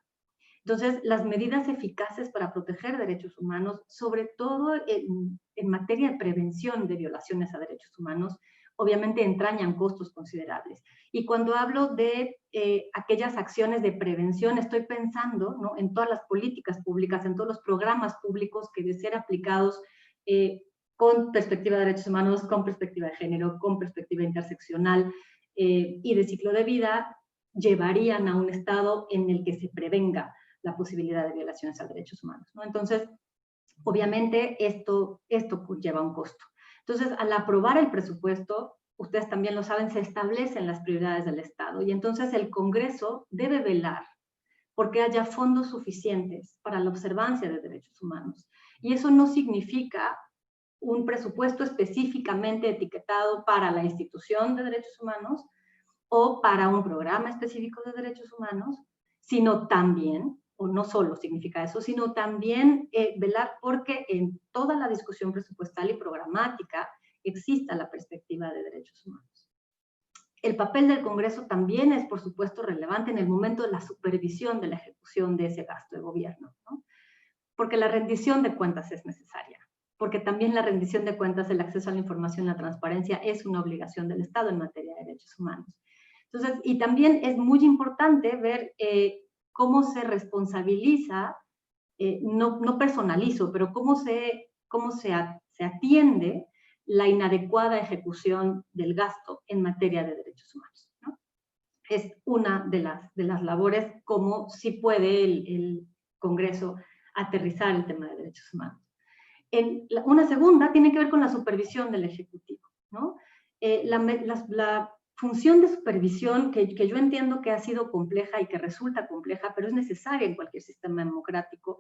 Entonces, las medidas eficaces para proteger derechos humanos, sobre todo en materia de prevención de violaciones a derechos humanos, obviamente entrañan costos considerables. Y cuando hablo de aquellas acciones de prevención, estoy pensando, ¿no?, en todas las políticas públicas, en todos los programas públicos que de ser aplicados con perspectiva de derechos humanos, con perspectiva de género, con perspectiva interseccional y de ciclo de vida, llevarían a un estado en el que se prevenga la posibilidad de violaciones a derechos humanos, ¿no? Entonces, obviamente, esto lleva un costo. Entonces, al aprobar el presupuesto, ustedes también lo saben, se establecen las prioridades del Estado y entonces el Congreso debe velar porque haya fondos suficientes para la observancia de derechos humanos. Y eso no significa un presupuesto específicamente etiquetado para la institución de derechos humanos o para un programa específico de derechos humanos, sino también, o no solo significa eso, sino también velar porque en toda la discusión presupuestal y programática exista la perspectiva de derechos humanos. El papel del Congreso también es, por supuesto, relevante en el momento de la supervisión de la ejecución de ese gasto de gobierno, ¿no? Porque la rendición de cuentas es necesaria, porque también la rendición de cuentas, el acceso a la información, la transparencia, es una obligación del Estado en materia de derechos humanos. Entonces, y también es muy importante ver cómo se responsabiliza, no personalizo, pero cómo se atiende la inadecuada ejecución del gasto en materia de derechos humanos, ¿no? Es una de las labores como sí puede el Congreso aterrizar el tema de derechos humanos. Una segunda tiene que ver con la supervisión del Ejecutivo, ¿no? La función de supervisión, que yo entiendo que ha sido compleja y que resulta compleja, pero es necesaria en cualquier sistema democrático,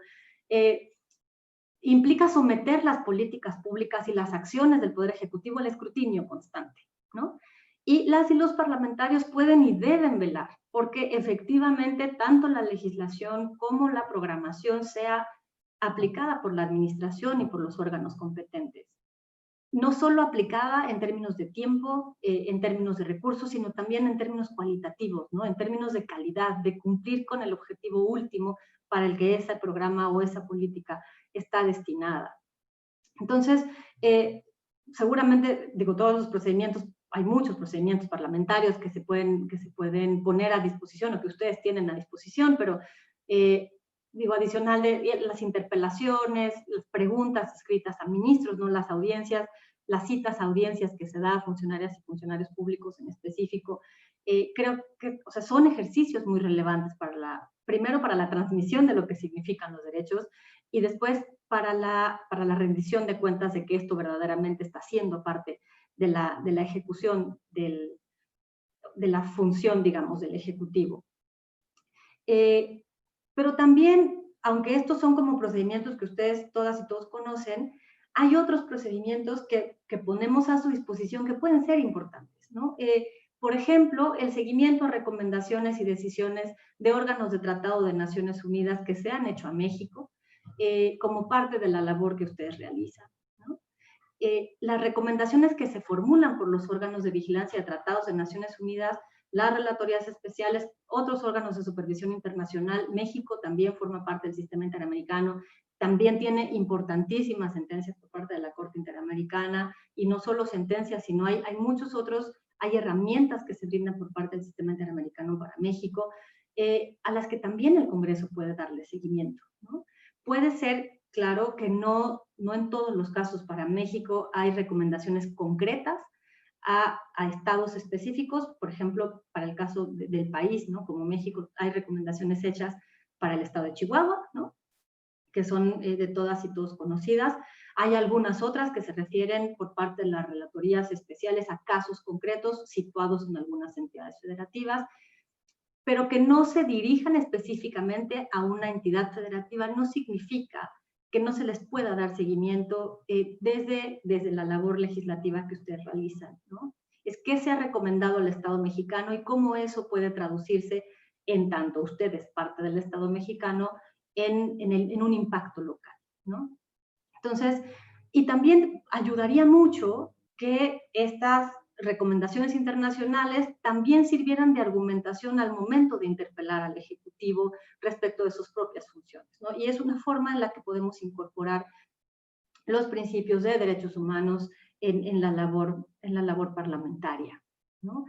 implica someter las políticas públicas y las acciones del Poder Ejecutivo al escrutinio constante, ¿no? Y las y los parlamentarios pueden y deben velar porque efectivamente tanto la legislación como la programación sea aplicada por la administración y por los órganos competentes. No solo aplicada en términos de tiempo, en términos de recursos, sino también en términos cualitativos, ¿no? En términos de calidad, de cumplir con el objetivo último para el que ese programa o esa política está destinada. Entonces, seguramente, digo, todos los procedimientos, hay muchos procedimientos parlamentarios que se pueden poner a disposición o que ustedes tienen a disposición, pero digo, adicional de las interpelaciones, las preguntas escritas a ministros, ¿no? Las audiencias, las citas a audiencias que se da a funcionarias y funcionarios públicos en específico, creo que, o sea, son ejercicios muy relevantes primero para la transmisión de lo que significan los derechos y después para la rendición de cuentas de que esto verdaderamente está siendo parte de la ejecución de la función, digamos, del Ejecutivo. Pero también, aunque estos son como procedimientos que ustedes todas y todos conocen, hay otros procedimientos que ponemos a su disposición que pueden ser importantes, ¿no? Por ejemplo, el seguimiento a recomendaciones y decisiones de órganos de Tratado de Naciones Unidas que se han hecho a México como parte de la labor que ustedes realizan, ¿no? Las recomendaciones que se formulan por los órganos de vigilancia de Tratados de Naciones Unidas, las relatorías especiales, otros órganos de supervisión internacional, México también forma parte del sistema interamericano, también tiene importantísimas sentencias por parte de la Corte Interamericana, y no solo sentencias, sino hay muchos otros, hay herramientas que se brindan por parte del sistema interamericano para México, a las que también el Congreso puede darle seguimiento, ¿no? Puede ser, claro, que no en todos los casos para México hay recomendaciones concretas a estados específicos, por ejemplo, para el caso del país, ¿no? Como México, hay recomendaciones hechas para el estado de Chihuahua, ¿no? Que son de todas y todos conocidas. Hay algunas otras que se refieren por parte de las relatorías especiales a casos concretos situados en algunas entidades federativas, pero que no se dirijan específicamente a una entidad federativa no significa que no se les pueda dar seguimiento desde la labor legislativa que ustedes realizan, ¿no? Es qué se ha recomendado al Estado mexicano y cómo eso puede traducirse en tanto ustedes, parte del Estado mexicano, en un impacto local, ¿no? Entonces, y también ayudaría mucho que estas recomendaciones internacionales también sirvieran de argumentación al momento de interpelar al Ejecutivo respecto de sus propias funciones, ¿no? Y es una forma en la que podemos incorporar los principios de derechos humanos en la labor parlamentaria, ¿no?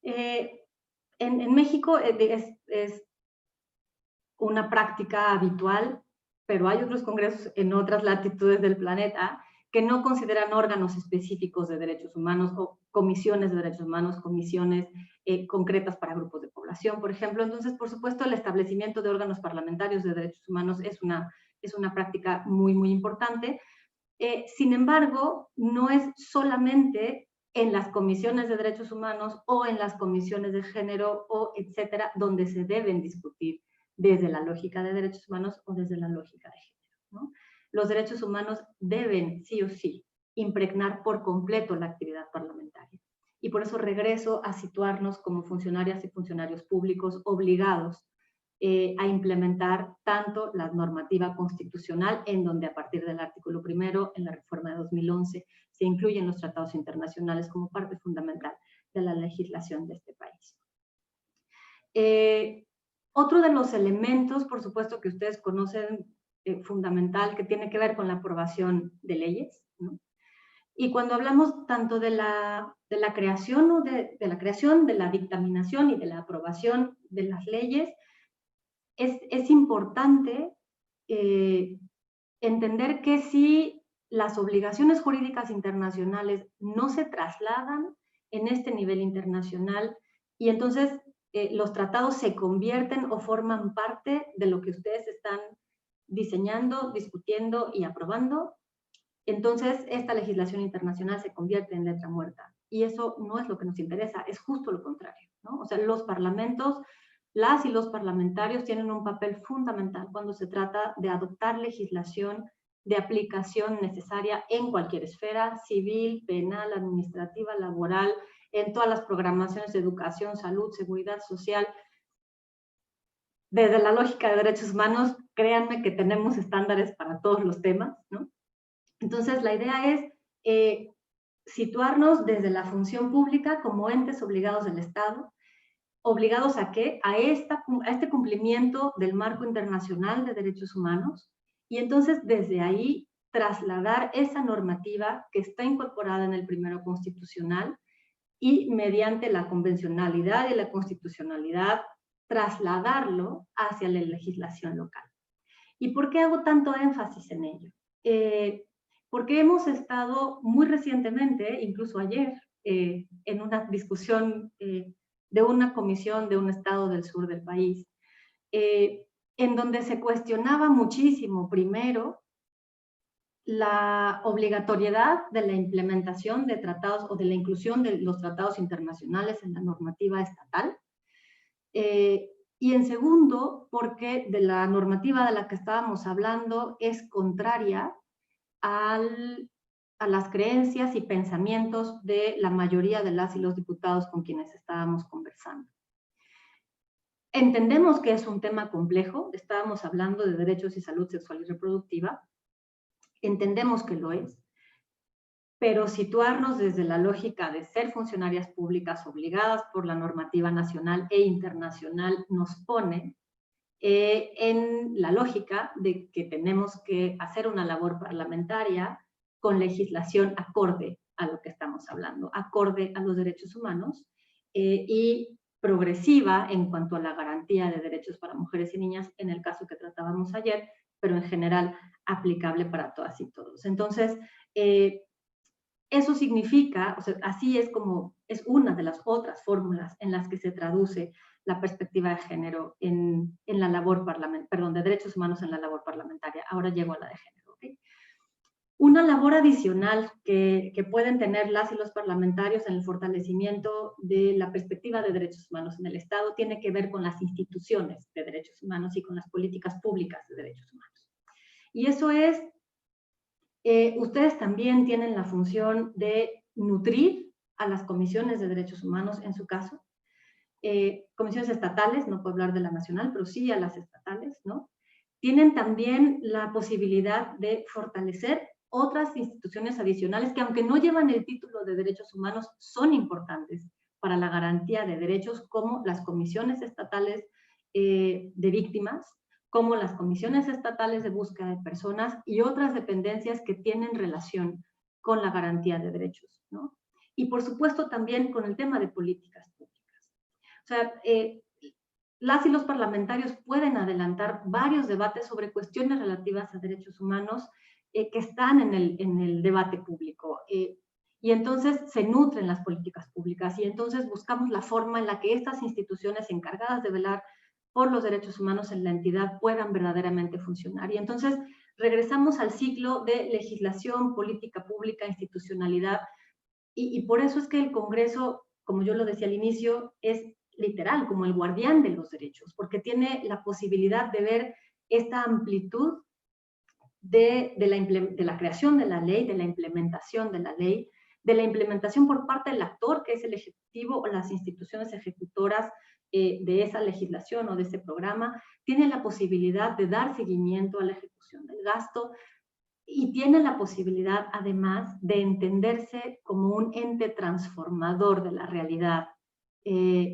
En México es una práctica habitual, pero hay otros congresos en otras latitudes del planeta que no consideran órganos específicos de derechos humanos o comisiones de derechos humanos, comisiones concretas para grupos de población, por ejemplo. Entonces, por supuesto, el establecimiento de órganos parlamentarios de derechos humanos es una práctica muy, muy importante. Sin embargo, no es solamente en las comisiones de derechos humanos o en las comisiones de género o etcétera, donde se deben discutir desde la lógica de derechos humanos o desde la lógica de género, ¿no? Los derechos humanos deben, sí o sí, impregnar por completo la actividad parlamentaria. Y por eso regreso a situarnos como funcionarias y funcionarios públicos obligados a implementar tanto la normativa constitucional, en donde a partir del artículo 1, en la reforma de 2011, se incluyen los tratados internacionales como parte fundamental de la legislación de este país. Otro de los elementos, por supuesto, que ustedes conocen fundamental, que tiene que ver con la aprobación de leyes, ¿no? Y cuando hablamos tanto de la creación, ¿no? de la creación, de la dictaminación y de la aprobación de las leyes, es importante entender que si las obligaciones jurídicas internacionales no se trasladan en este nivel internacional y entonces los tratados se convierten o forman parte de lo que ustedes están diseñando, discutiendo y aprobando, entonces esta legislación internacional se convierte en letra muerta. Y eso no es lo que nos interesa, es justo lo contrario, ¿no? O sea, los parlamentos, las y los parlamentarios tienen un papel fundamental cuando se trata de adoptar legislación de aplicación necesaria en cualquier esfera, civil, penal, administrativa, laboral, en todas las programaciones de educación, salud, seguridad social. Desde la lógica de derechos humanos, créanme que tenemos estándares para todos los temas, ¿no? Entonces, la idea es situarnos desde la función pública como entes obligados del Estado. ¿Obligados a qué? A este cumplimiento del marco internacional de derechos humanos. Y entonces, desde ahí, trasladar esa normativa que está incorporada en el primero constitucional y mediante la convencionalidad y la constitucionalidad trasladarlo hacia la legislación local. ¿Y por qué hago tanto énfasis en ello? Porque hemos estado muy recientemente, incluso ayer, en una discusión de una comisión de un estado del sur del país, en donde se cuestionaba muchísimo, primero, la obligatoriedad de la implementación de tratados o de la inclusión de los tratados internacionales en la normativa estatal. Y en segundo, porque de la normativa de la que estábamos hablando es contraria a las creencias y pensamientos de la mayoría de las y los diputados con quienes estábamos conversando. Entendemos que es un tema complejo, estábamos hablando de derechos y salud sexual y reproductiva, entendemos que lo es, pero situarnos desde la lógica de ser funcionarias públicas obligadas por la normativa nacional e internacional nos pone en la lógica de que tenemos que hacer una labor parlamentaria con legislación acorde a lo que estamos hablando, acorde a los derechos humanos y progresiva en cuanto a la garantía de derechos para mujeres y niñas, en el caso que tratábamos ayer, pero en general aplicable para todas y todos. Entonces, eso significa, o sea, así es como es una de las otras fórmulas en las que se traduce la perspectiva de género en la labor parlamentaria, de derechos humanos en la labor parlamentaria. Ahora llego a la de género, ¿ok? Una labor adicional que pueden tener las y los parlamentarios en el fortalecimiento de la perspectiva de derechos humanos en el Estado tiene que ver con las instituciones de derechos humanos y con las políticas públicas de derechos humanos. Y eso es, ustedes también tienen la función de nutrir a las comisiones de derechos humanos, en su caso, comisiones estatales, no puedo hablar de la nacional, pero sí a las estatales, ¿no? Tienen también la posibilidad de fortalecer otras instituciones adicionales que, aunque no llevan el título de derechos humanos, son importantes para la garantía de derechos, como las comisiones estatales de víctimas, como las comisiones estatales de búsqueda de personas y otras dependencias que tienen relación con la garantía de derechos, ¿no? Y por supuesto también con el tema de políticas públicas. O sea, las y los parlamentarios pueden adelantar varios debates sobre cuestiones relativas a derechos humanos que están en el debate público. Y entonces se nutren las políticas públicas y entonces buscamos la forma en la que estas instituciones encargadas de velar por los derechos humanos en la entidad puedan verdaderamente funcionar. Y entonces regresamos al ciclo de legislación, política pública, institucionalidad, y por eso es que el Congreso, como yo lo decía al inicio, es literal como el guardián de los derechos, porque tiene la posibilidad de ver esta amplitud de la creación de la ley, de la implementación de la ley, de la implementación por parte del actor, que es el Ejecutivo o las instituciones ejecutoras de esa legislación o de ese programa, tiene la posibilidad de dar seguimiento a la ejecución del gasto y tiene la posibilidad, además, de entenderse como un ente transformador de la realidad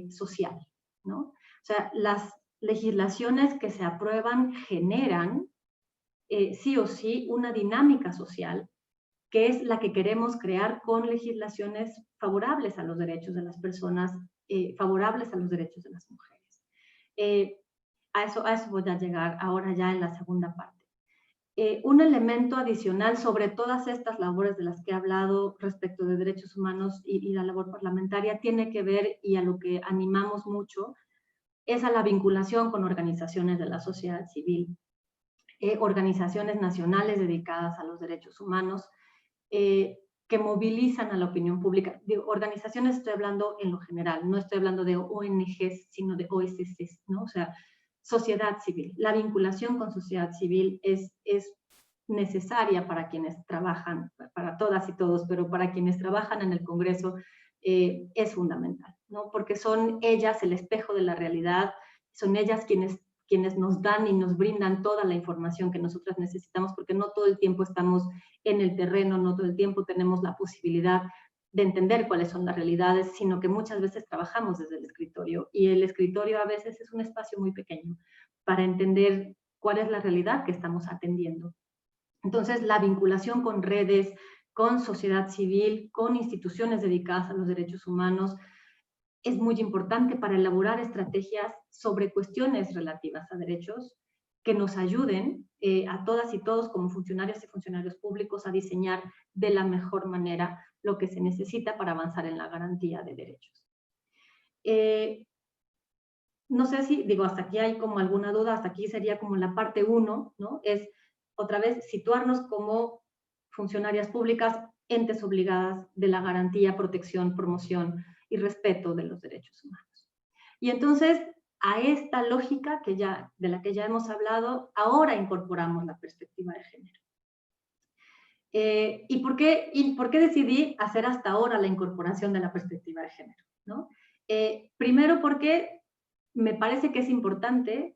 social, ¿no? O sea, las legislaciones que se aprueban generan sí o sí una dinámica social que es la que queremos crear con legislaciones favorables a los derechos de las personas, favorables a los derechos de las mujeres. A eso voy a llegar ahora ya en la segunda parte. Un elemento adicional sobre todas estas labores de las que he hablado respecto de derechos humanos y la labor parlamentaria tiene que ver, y a lo que animamos mucho, es a la vinculación con organizaciones de la sociedad civil, organizaciones nacionales dedicadas a los derechos humanos, que movilizan a la opinión pública. De organizaciones estoy hablando en lo general, no estoy hablando de ONGs, sino de OSCs, ¿no? O sea, sociedad civil. La vinculación con sociedad civil es necesaria para quienes trabajan, para todas y todos, pero para quienes trabajan en el Congreso es fundamental, ¿no? Porque son ellas el espejo de la realidad, son ellas quienes nos dan y nos brindan toda la información que nosotras necesitamos, porque no todo el tiempo estamos en el terreno, no todo el tiempo tenemos la posibilidad de entender cuáles son las realidades, sino que muchas veces trabajamos desde el escritorio, y el escritorio a veces es un espacio muy pequeño para entender cuál es la realidad que estamos atendiendo. Entonces, la vinculación con redes, con sociedad civil, con instituciones dedicadas a los derechos humanos, es muy importante para elaborar estrategias sobre cuestiones relativas a derechos que nos ayuden a todas y todos como funcionarias y funcionarios públicos a diseñar de la mejor manera lo que se necesita para avanzar en la garantía de derechos. No sé si, digo, hasta aquí hay como alguna duda, hasta aquí sería como la parte 1, ¿no? Es, otra vez, situarnos como funcionarias públicas, entes obligadas de la garantía, protección, promoción y respeto de los derechos humanos. Y entonces, a esta lógica de la que ya hemos hablado, ahora incorporamos la perspectiva de género. ¿Y por qué decidí hacer hasta ahora la incorporación de la perspectiva de género? ¿No? Primero porque me parece que es importante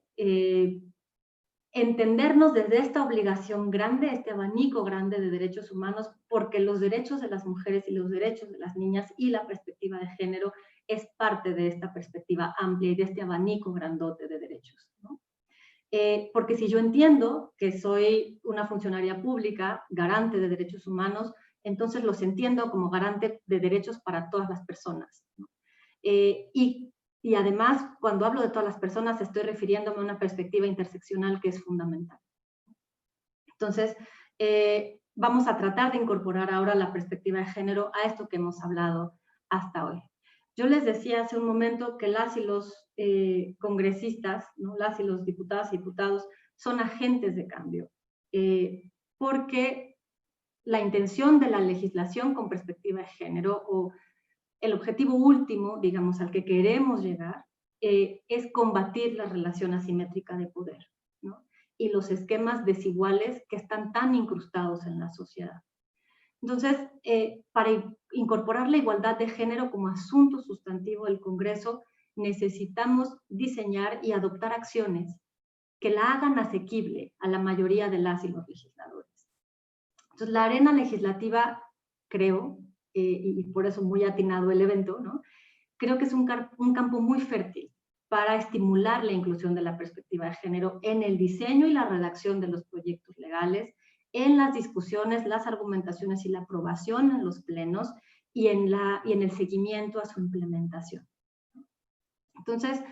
entendernos desde esta obligación grande, este abanico grande de derechos humanos, porque los derechos de las mujeres y los derechos de las niñas y la perspectiva de género es parte de esta perspectiva amplia y de este abanico grandote de derechos, ¿no? Porque si yo entiendo que soy una funcionaria pública, garante de derechos humanos, entonces los entiendo como garante de derechos para todas las personas, ¿no? Y además, cuando hablo de todas las personas, estoy refiriéndome a una perspectiva interseccional que es fundamental. Entonces, vamos a tratar de incorporar ahora la perspectiva de género a esto que hemos hablado hasta hoy. Yo les decía hace un momento que las y los congresistas, ¿no? Las y los diputadas y diputados son agentes de cambio, porque la intención de la legislación con perspectiva de género o el objetivo último, digamos, al que queremos llegar, es combatir la relación asimétrica de poder, ¿no? Y los esquemas desiguales que están tan incrustados en la sociedad. Entonces, para incorporar la igualdad de género como asunto sustantivo del Congreso, necesitamos diseñar y adoptar acciones que la hagan asequible a la mayoría de las y los legisladores. Entonces, la arena legislativa, creo, y por eso muy atinado el evento, ¿no? Creo que es un campo muy fértil para estimular la inclusión de la perspectiva de género en el diseño y la redacción de los proyectos legales, en las discusiones, las argumentaciones y la aprobación en los plenos y en el seguimiento a su implementación. Entonces,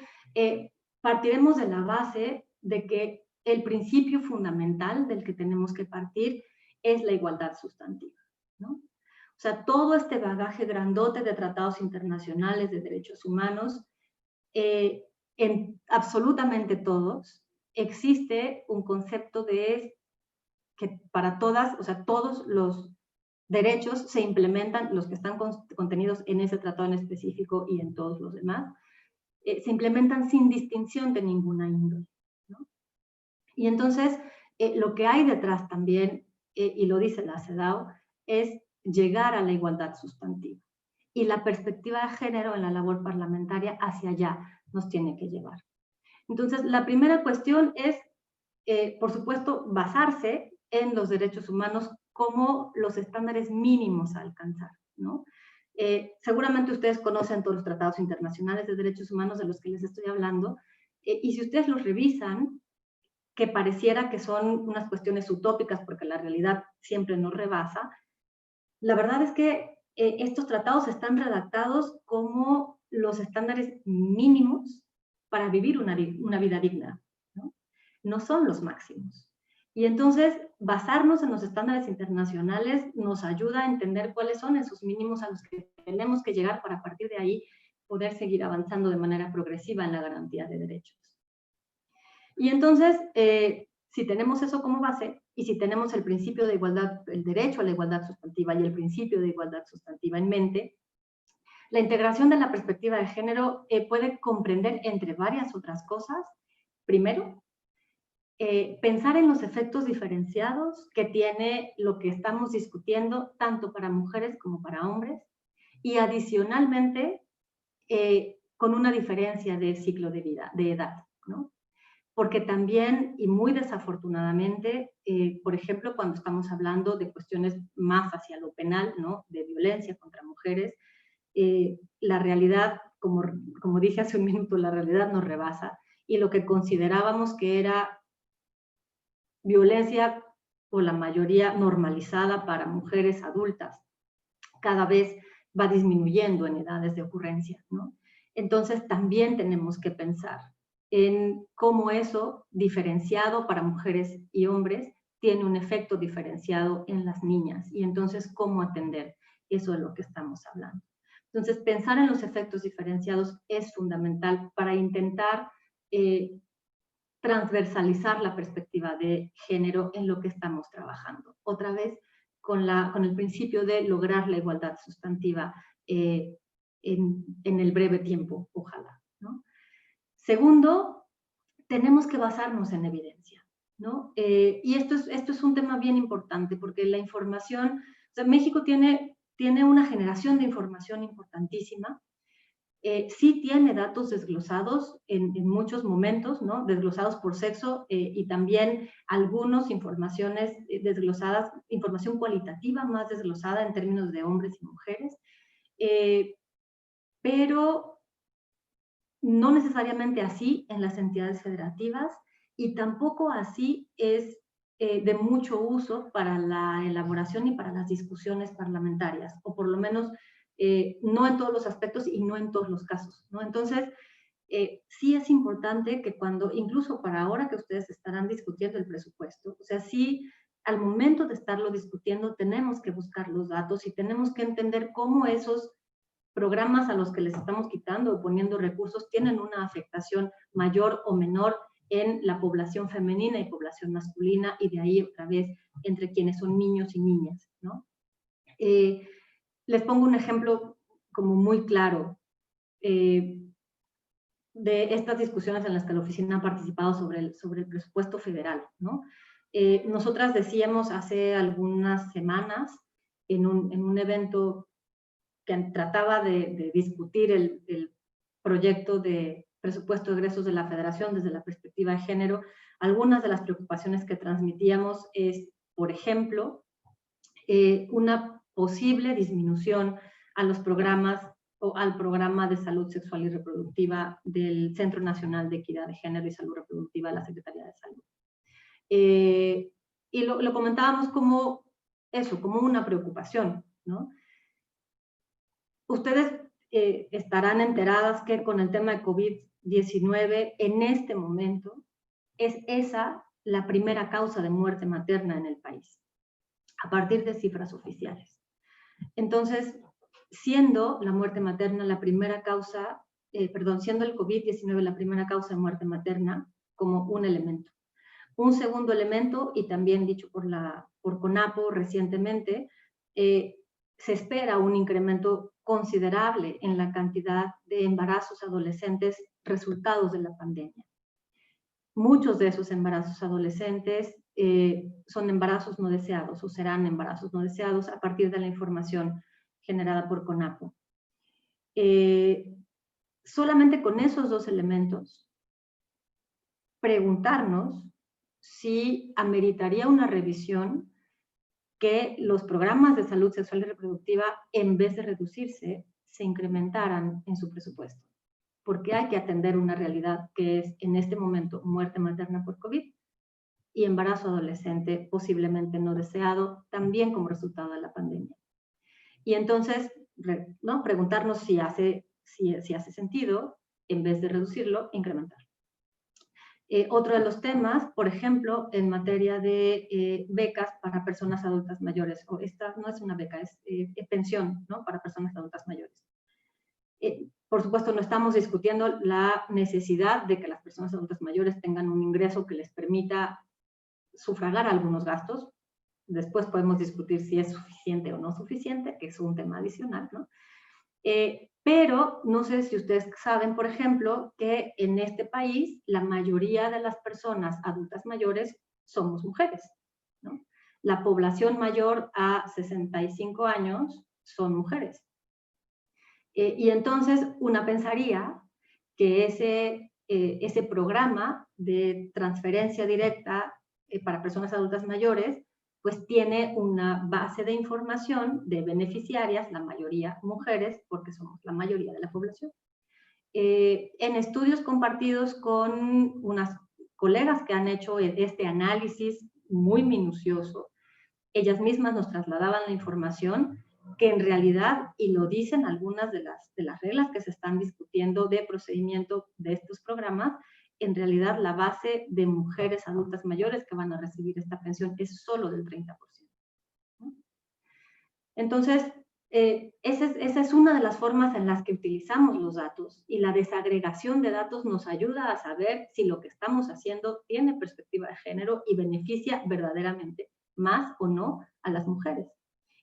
partiremos de la base de que el principio fundamental del que tenemos que partir es la igualdad sustantiva, ¿no? O sea, todo este bagaje grandote de tratados internacionales de derechos humanos, en absolutamente todos, existe un concepto de que para todas, o sea, todos los derechos se implementan, los que están contenidos en ese tratado en específico y en todos los demás, se implementan sin distinción de ninguna índole, ¿no? Y entonces, lo que hay detrás también, y lo dice la CEDAW, es llegar a la igualdad sustantiva. Y la perspectiva de género en la labor parlamentaria hacia allá nos tiene que llevar. Entonces, la primera cuestión es, por supuesto, basarse en los derechos humanos como los estándares mínimos a alcanzar, ¿no? Seguramente ustedes conocen todos los tratados internacionales de derechos humanos de los que les estoy hablando, y si ustedes los revisan, que pareciera que son unas cuestiones utópicas porque la realidad siempre nos rebasa, la verdad es que estos tratados están redactados como los estándares mínimos para vivir una vida digna, ¿no? No son los máximos. Y entonces, basarnos en los estándares internacionales nos ayuda a entender cuáles son esos mínimos a los que tenemos que llegar para a partir de ahí poder seguir avanzando de manera progresiva en la garantía de derechos. Y entonces, si tenemos eso como base, y si tenemos el principio de igualdad, el derecho a la igualdad sustantiva y el principio de igualdad sustantiva en mente, la integración de la perspectiva de género puede comprender, entre varias otras cosas, primero, pensar en los efectos diferenciados que tiene lo que estamos discutiendo, tanto para mujeres como para hombres, y adicionalmente, con una diferencia de ciclo de vida, de edad, ¿no? Porque también, y muy desafortunadamente, por ejemplo, cuando estamos hablando de cuestiones más hacia lo penal, ¿no? De violencia contra mujeres, la realidad, como dije hace un minuto, la realidad nos rebasa, y lo que considerábamos que era violencia o la mayoría normalizada para mujeres adultas, cada vez va disminuyendo en edades de ocurrencia, ¿no? Entonces también tenemos que pensar en cómo eso, diferenciado para mujeres y hombres, tiene un efecto diferenciado en las niñas, y entonces cómo atender. Eso es lo que estamos hablando. Entonces, pensar en los efectos diferenciados es fundamental para intentar transversalizar la perspectiva de género en lo que estamos trabajando. Otra vez, con el principio de lograr la igualdad sustantiva en el breve tiempo, ojalá, ¿no? Segundo, tenemos que basarnos en evidencia, ¿no? Y esto es un tema bien importante, porque la información, o sea, México tiene una generación de información importantísima. Sí tiene datos desglosados en muchos momentos, ¿no? Desglosados por sexo, y también algunas informaciones desglosadas, información cualitativa más desglosada en términos de hombres y mujeres, pero no necesariamente así en las entidades federativas, y tampoco así es de mucho uso para la elaboración y para las discusiones parlamentarias, o por lo menos no en todos los aspectos y no en todos los casos, ¿no? Entonces, sí es importante que cuando, incluso para ahora que ustedes estarán discutiendo el presupuesto, o sea, sí, al momento de estarlo discutiendo tenemos que buscar los datos y tenemos que entender cómo esos programas a los que les estamos quitando o poniendo recursos tienen una afectación mayor o menor en la población femenina y población masculina, y de ahí otra vez entre quienes son niños y niñas, ¿no? Les pongo un ejemplo como muy claro de estas discusiones en las que la oficina ha participado sobre el presupuesto federal, ¿no? Nosotras decíamos hace algunas semanas en un evento que trataba de discutir el proyecto de presupuesto de egresos de la Federación desde la perspectiva de género, algunas de las preocupaciones que transmitíamos es, por ejemplo, una posible disminución a los programas o al programa de salud sexual y reproductiva del Centro Nacional de Equidad de Género y Salud Reproductiva de la Secretaría de Salud. Y lo comentábamos como eso, como una preocupación, ¿no? Ustedes estarán enteradas que con el tema de COVID-19, en este momento, es esa la primera causa de muerte materna en el país, a partir de cifras oficiales. Entonces, siendo la muerte materna la primera causa, siendo el COVID-19 la primera causa de muerte materna como un elemento. Un segundo elemento, y también dicho por CONAPO recientemente, se espera un incremento considerable en la cantidad de embarazos adolescentes resultados de la pandemia. Muchos de esos embarazos adolescentes son embarazos no deseados o serán embarazos no deseados a partir de la información generada por CONAPO. Solamente con esos dos elementos, preguntarnos si ameritaría una revisión que los programas de salud sexual y reproductiva, en vez de reducirse, se incrementaran en su presupuesto. Porque hay que atender una realidad que es, en este momento, muerte materna por COVID y embarazo adolescente posiblemente no deseado, también como resultado de la pandemia. Y entonces, ¿no? Preguntarnos si hace sentido, en vez de reducirlo, incrementarlo. Otro de los temas, por ejemplo, en materia de becas para personas adultas mayores, o esta no es una beca, es pensión, ¿no? Para personas adultas mayores. Por supuesto, no estamos discutiendo la necesidad de que las personas adultas mayores tengan un ingreso que les permita sufragar algunos gastos. Después podemos discutir si es suficiente o no suficiente, que es un tema adicional, ¿no? Pero no sé si ustedes saben, por ejemplo, que en este país la mayoría de las personas adultas mayores somos mujeres, ¿no? La población mayor a 65 años son mujeres. Y entonces una pensaría que ese programa de transferencia directa para personas adultas mayores pues tiene una base de información de beneficiarias, la mayoría mujeres, porque somos la mayoría de la población. En estudios compartidos con unas colegas que han hecho este análisis muy minucioso. Ellas mismas nos trasladaban la información que en realidad, y lo dicen algunas de las reglas que se están discutiendo de procedimiento de estos programas, en realidad la base de mujeres adultas mayores que van a recibir esta pensión es solo del 30%. ¿No? Entonces, esa es una de las formas en las que utilizamos los datos, y la desagregación de datos nos ayuda a saber si lo que estamos haciendo tiene perspectiva de género y beneficia verdaderamente más o no a las mujeres.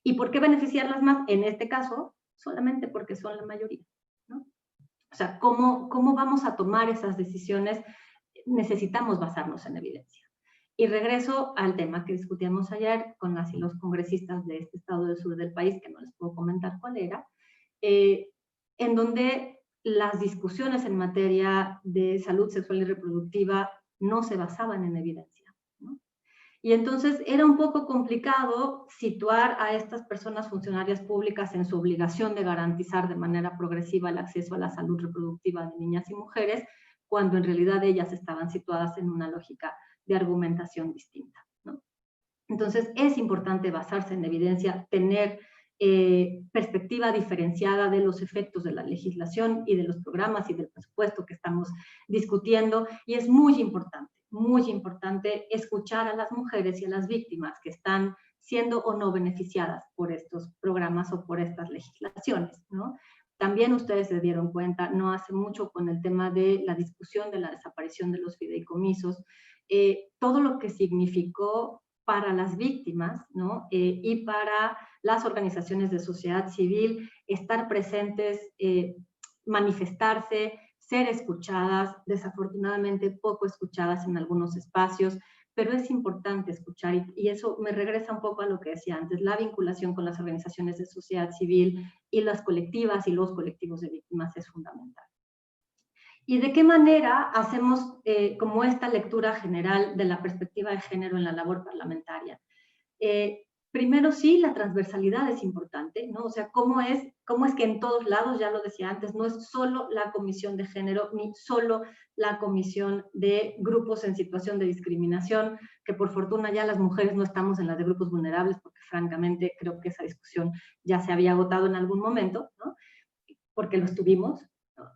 ¿Y por qué beneficiarlas más? En este caso, solamente porque son la mayoría, ¿no? O sea, ¿cómo vamos a tomar esas decisiones? Necesitamos basarnos en evidencia. Y regreso al tema que discutíamos ayer con las y los congresistas de este estado del sur del país, que no les puedo comentar cuál era, en donde las discusiones en materia de salud sexual y reproductiva no se basaban en evidencia, ¿no? Y entonces era un poco complicado situar a estas personas funcionarias públicas en su obligación de garantizar de manera progresiva el acceso a la salud reproductiva de niñas y mujeres, cuando en realidad ellas estaban situadas en una lógica de argumentación distinta, ¿no? Entonces es importante basarse en evidencia, tener perspectiva diferenciada de los efectos de la legislación y de los programas y del presupuesto que estamos discutiendo, y es muy importante escuchar a las mujeres y a las víctimas que están siendo o no beneficiadas por estos programas o por estas legislaciones, ¿no? También ustedes se dieron cuenta no hace mucho con el tema de la discusión de la desaparición de los fideicomisos, todo lo que significó para las víctimas, ¿no? Y para las organizaciones de sociedad civil estar presentes, manifestarse, ser escuchadas, desafortunadamente poco escuchadas en algunos espacios, pero es importante escuchar, y eso me regresa un poco a lo que decía antes, la vinculación con las organizaciones de sociedad civil y las colectivas y los colectivos de víctimas es fundamental. ¿Y de qué manera hacemos como esta lectura general de la perspectiva de género en la labor parlamentaria? Primero sí, la transversalidad es importante, ¿no? O sea, ¿cómo es que en todos lados, ya lo decía antes, no es solo la comisión de género, ni solo la comisión de grupos en situación de discriminación, que por fortuna ya las mujeres no estamos en las de grupos vulnerables, porque francamente creo que esa discusión ya se había agotado en algún momento, ¿no? Porque lo estuvimos, ¿no?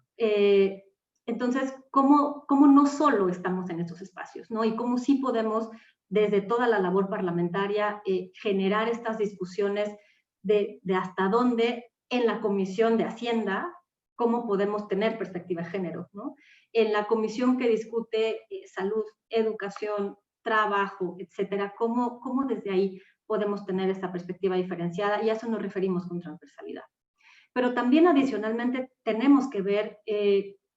Entonces, ¿cómo no solo estamos en estos espacios, ¿no? Y cómo sí podemos, desde toda la labor parlamentaria, generar estas discusiones de hasta dónde en la Comisión de Hacienda, cómo podemos tener perspectiva de género, ¿no? En la comisión que discute salud, educación, trabajo, etcétera, cómo desde ahí podemos tener esta perspectiva diferenciada, y a eso nos referimos con transversalidad. Pero también adicionalmente tenemos que ver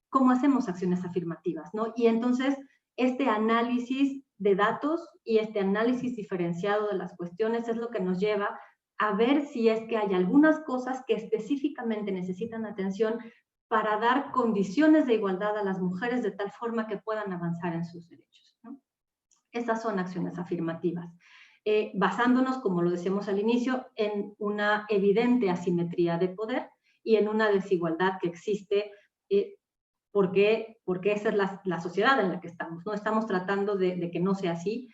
cómo hacemos acciones afirmativas, ¿no? Y entonces este análisis de datos y este análisis diferenciado de las cuestiones es lo que nos lleva a ver si es que hay algunas cosas que específicamente necesitan atención para dar condiciones de igualdad a las mujeres de tal forma que puedan avanzar en sus derechos, ¿no? Estas son acciones afirmativas. Basándonos, como lo decíamos al inicio, en una evidente asimetría de poder y en una desigualdad que existe, porque esa es la sociedad en la que estamos, ¿no? Estamos tratando de que no sea así,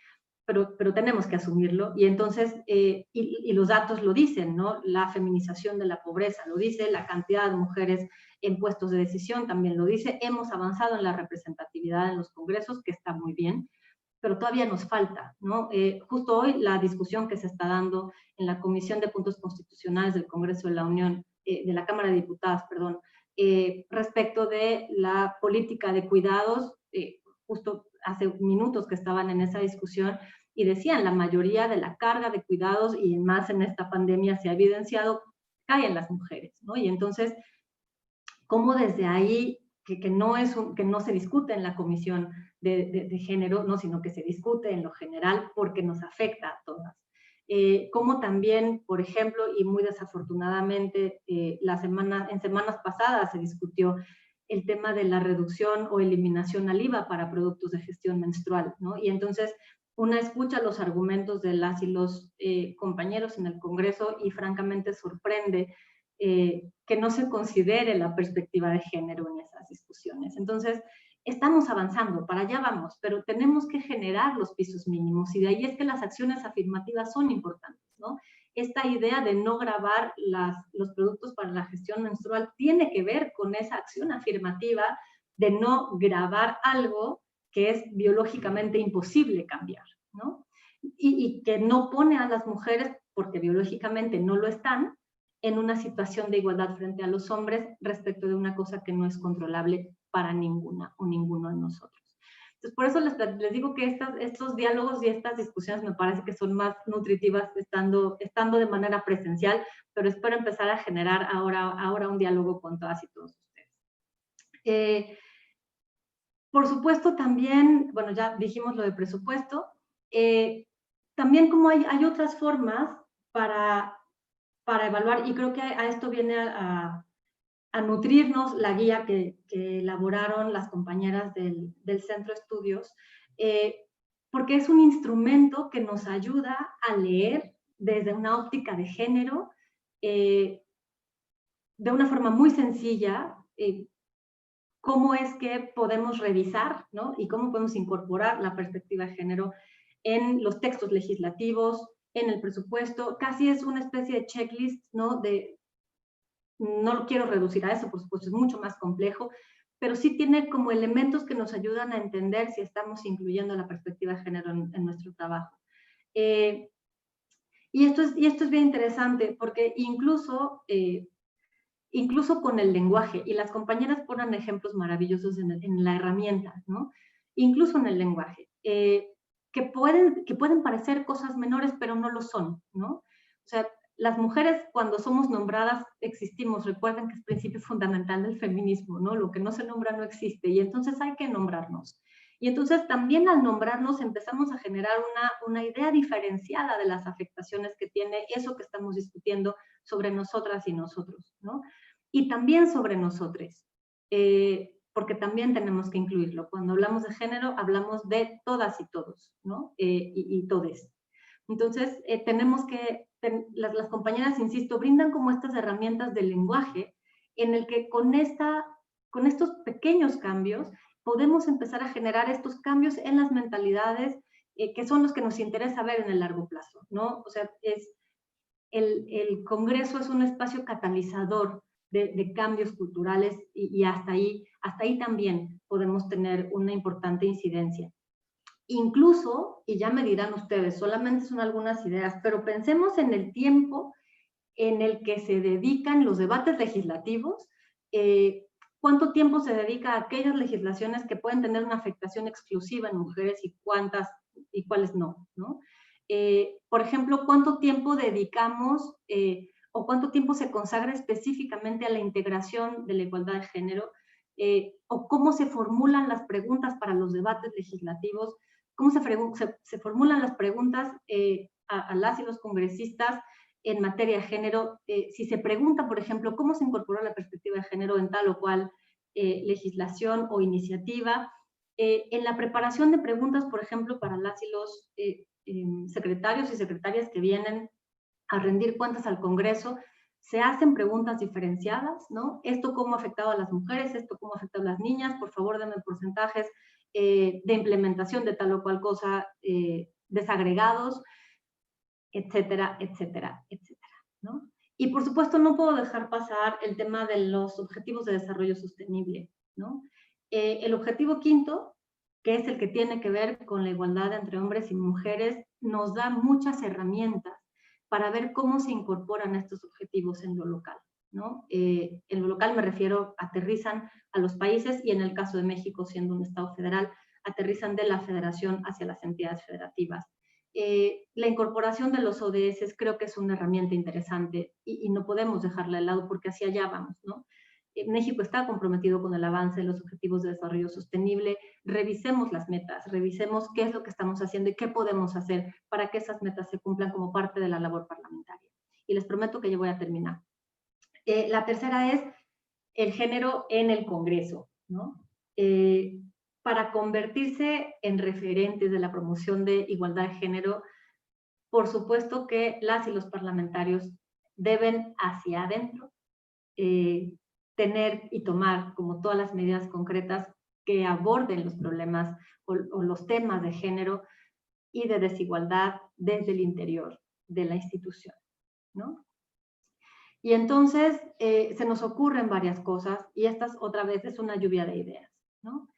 pero tenemos que asumirlo, y entonces, y los datos lo dicen, ¿no? La feminización de la pobreza lo dice, la cantidad de mujeres en puestos de decisión también lo dice, hemos avanzado en la representatividad en los congresos, que está muy bien, pero todavía nos falta, ¿no? Justo hoy la discusión que se está dando en la Comisión de Puntos Constitucionales del Congreso de la Unión, de la Cámara de Diputados, perdón, respecto de la política de cuidados, justo hace minutos que estaban en esa discusión, y decían, la mayoría de la carga de cuidados, y más en esta pandemia se ha evidenciado, cae en las mujeres, ¿no? Y entonces, ¿cómo desde ahí, que no se discute en la comisión de género, ¿no? Sino que se discute en lo general porque nos afecta a todas? Como también, por ejemplo, y muy desafortunadamente, en semanas pasadas se discutió el tema de la reducción o eliminación al IVA para productos de gestión menstrual, ¿no? Y entonces una escucha los argumentos de las y los compañeros en el Congreso y francamente sorprende que no se considere la perspectiva de género en esas discusiones. Entonces, estamos avanzando, para allá vamos, pero tenemos que generar los pisos mínimos, y de ahí es que las acciones afirmativas son importantes, ¿no? Esta idea de no gravar los productos para la gestión menstrual tiene que ver con esa acción afirmativa de no gravar algo que es biológicamente imposible cambiar, ¿no? Y que no pone a las mujeres, porque biológicamente no lo están, en una situación de igualdad frente a los hombres respecto de una cosa que no es controlable para ninguna o ninguno de nosotros. Entonces, por eso les digo que estos diálogos y estas discusiones me parece que son más nutritivas estando de manera presencial, pero espero empezar a generar ahora un diálogo con todas y todos ustedes. Por supuesto, también, bueno, ya dijimos lo de presupuesto, también como hay otras formas para evaluar, y creo que a esto viene a nutrirnos la guía que elaboraron las compañeras del Centro de Estudios, porque es un instrumento que nos ayuda a leer desde una óptica de género, de una forma muy sencilla, cómo es que podemos revisar, ¿no? Y cómo podemos incorporar la perspectiva de género en los textos legislativos, en el presupuesto. Casi es una especie de checklist, ¿no? No lo quiero reducir a eso, por supuesto, es mucho más complejo, pero sí tiene como elementos que nos ayudan a entender si estamos incluyendo la perspectiva de género en nuestro trabajo. Y esto es bien interesante, porque incluso con el lenguaje, y las compañeras ponen ejemplos maravillosos en la herramienta, ¿no? Incluso en el lenguaje, que pueden parecer cosas menores, pero no lo son, ¿no? O sea, las mujeres, cuando somos nombradas, existimos. Recuerden que es principio fundamental del feminismo, ¿no? Lo que no se nombra no existe, y entonces hay que nombrarnos. Y entonces también al nombrarnos empezamos a generar una idea diferenciada de las afectaciones que tiene eso que estamos discutiendo sobre nosotras y nosotros, ¿no? Y también sobre nosotres, porque también tenemos que incluirlo. Cuando hablamos de género, hablamos de todas y todos, ¿no? Y todes. Entonces, tenemos que, las compañeras, insisto, brindan como estas herramientas del lenguaje en el que con estos pequeños cambios podemos empezar a generar estos cambios en las mentalidades que son los que nos interesa ver en el largo plazo, ¿no? O sea, el Congreso es un espacio catalizador de cambios culturales y hasta ahí también podemos tener una importante incidencia. Incluso, y ya me dirán ustedes, solamente son algunas ideas, pero pensemos en el tiempo en el que se dedican los debates legislativos, cuánto tiempo se dedica a aquellas legislaciones que pueden tener una afectación exclusiva en mujeres y cuáles no, ¿no? Por ejemplo, cuánto tiempo dedicamos o cuánto tiempo se consagra específicamente a la integración de la igualdad de género, o cómo se formulan las preguntas para los debates legislativos, cómo se formulan las preguntas a las y los congresistas en materia de género. Si se pregunta, por ejemplo, cómo se incorporó la perspectiva de género en tal o cual legislación o iniciativa, en la preparación de preguntas, por ejemplo, para las y los secretarios y secretarias que vienen a rendir cuentas al Congreso, se hacen preguntas diferenciadas, ¿no? Esto cómo ha afectado a las mujeres, esto cómo ha afectado a las niñas, por favor denme porcentajes de implementación de tal o cual cosa desagregados, etcétera, etcétera, etcétera, ¿no? Y por supuesto no puedo dejar pasar el tema de los objetivos de desarrollo sostenible, ¿no? El objetivo quinto, que es el que tiene que ver con la igualdad entre hombres y mujeres, nos da muchas herramientas para ver cómo se incorporan estos objetivos en lo local, ¿no? En lo local me refiero, aterrizan a los países, y en el caso de México, siendo un Estado federal, aterrizan de la federación hacia las entidades federativas. La incorporación de los ODS creo que es una herramienta interesante y no podemos dejarla de lado porque hacia allá vamos, ¿no? México está comprometido con el avance de los objetivos de desarrollo sostenible. Revisemos las metas, revisemos qué es lo que estamos haciendo y qué podemos hacer para que esas metas se cumplan como parte de la labor parlamentaria. Y les prometo que yo voy a terminar. La tercera es el género en el Congreso, ¿no? Para convertirse en referentes de la promoción de igualdad de género, por supuesto que las y los parlamentarios deben hacia adentro tener y tomar como todas las medidas concretas que aborden los problemas o los temas de género y de desigualdad desde el interior de la institución, ¿no? Y entonces se nos ocurren varias cosas y estas otra vez es una lluvia de ideas, ¿no?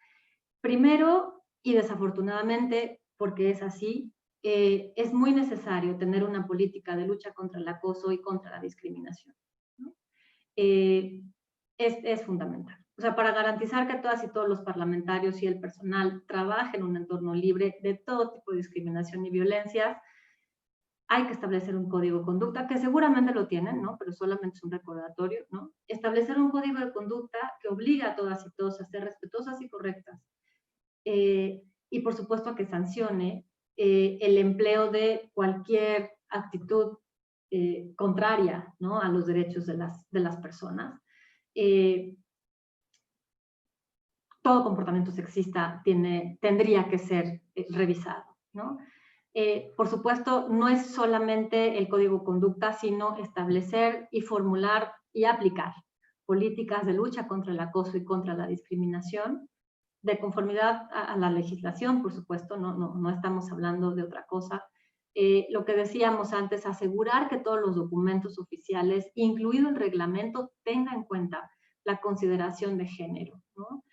Primero, y desafortunadamente, porque es así, es muy necesario tener una política de lucha contra el acoso y contra la discriminación, ¿no? Es fundamental. O sea, para garantizar que todas y todos los parlamentarios y el personal trabajen en un entorno libre de todo tipo de discriminación y violencias, hay que establecer un código de conducta, que seguramente lo tienen, ¿no? Pero solamente es un recordatorio, ¿no? Establecer un código de conducta que obliga a todas y todos a ser respetuosas y correctas. Y por supuesto que sancione el empleo de cualquier actitud contraria, ¿no? A los derechos de las personas. Todo comportamiento sexista tendría que ser revisado, ¿no? Por supuesto, no es solamente el código de conducta, sino establecer y formular y aplicar políticas de lucha contra el acoso y contra la discriminación, de conformidad a la legislación, por supuesto, no estamos hablando de otra cosa. Lo que decíamos antes, asegurar que todos los documentos oficiales, incluido el reglamento, tengan en cuenta la consideración de género, ¿no?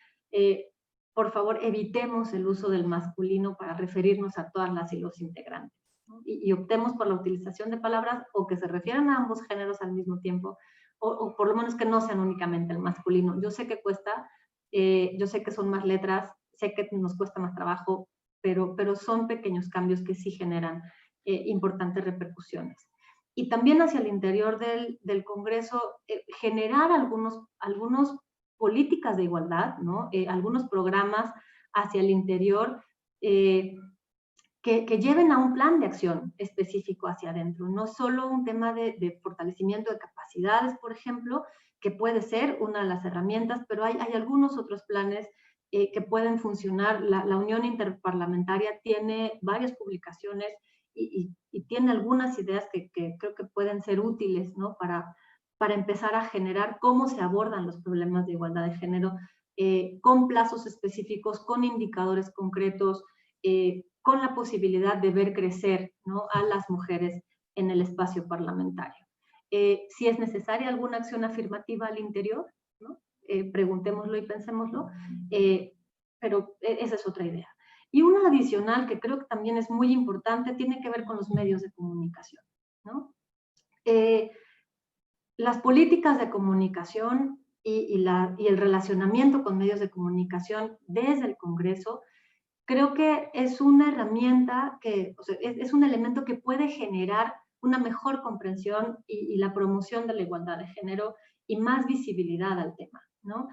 Por favor, evitemos el uso del masculino para referirnos a todas las y los integrantes, ¿no? Y optemos por la utilización de palabras o que se refieran a ambos géneros al mismo tiempo, o por lo menos que no sean únicamente el masculino. Yo sé que cuesta, yo sé que son más letras, sé que nos cuesta más trabajo, pero son pequeños cambios que sí generan importantes repercusiones. Y también hacia el interior del Congreso, generar algunos políticas de igualdad, ¿no? Algunos programas hacia el interior que lleven a un plan de acción específico hacia adentro, no solo un tema de fortalecimiento de capacidades, por ejemplo, que puede ser una de las herramientas, pero hay algunos otros planes que pueden funcionar. La Unión Interparlamentaria tiene varias publicaciones y tiene algunas ideas que creo que pueden ser útiles, ¿no? Para empezar a generar cómo se abordan los problemas de igualdad de género, con plazos específicos, con indicadores concretos, con la posibilidad de ver crecer, ¿no? A las mujeres en el espacio parlamentario. Si es necesaria alguna acción afirmativa al interior, ¿no? Preguntémoslo y pensémoslo, pero esa es otra idea. Y una adicional que creo que también es muy importante tiene que ver con los medios de comunicación, ¿no? Las políticas de comunicación y el relacionamiento con medios de comunicación desde el Congreso, creo que es una herramienta o sea, es un elemento que puede generar una mejor comprensión y la promoción de la igualdad de género y más visibilidad al tema, ¿no?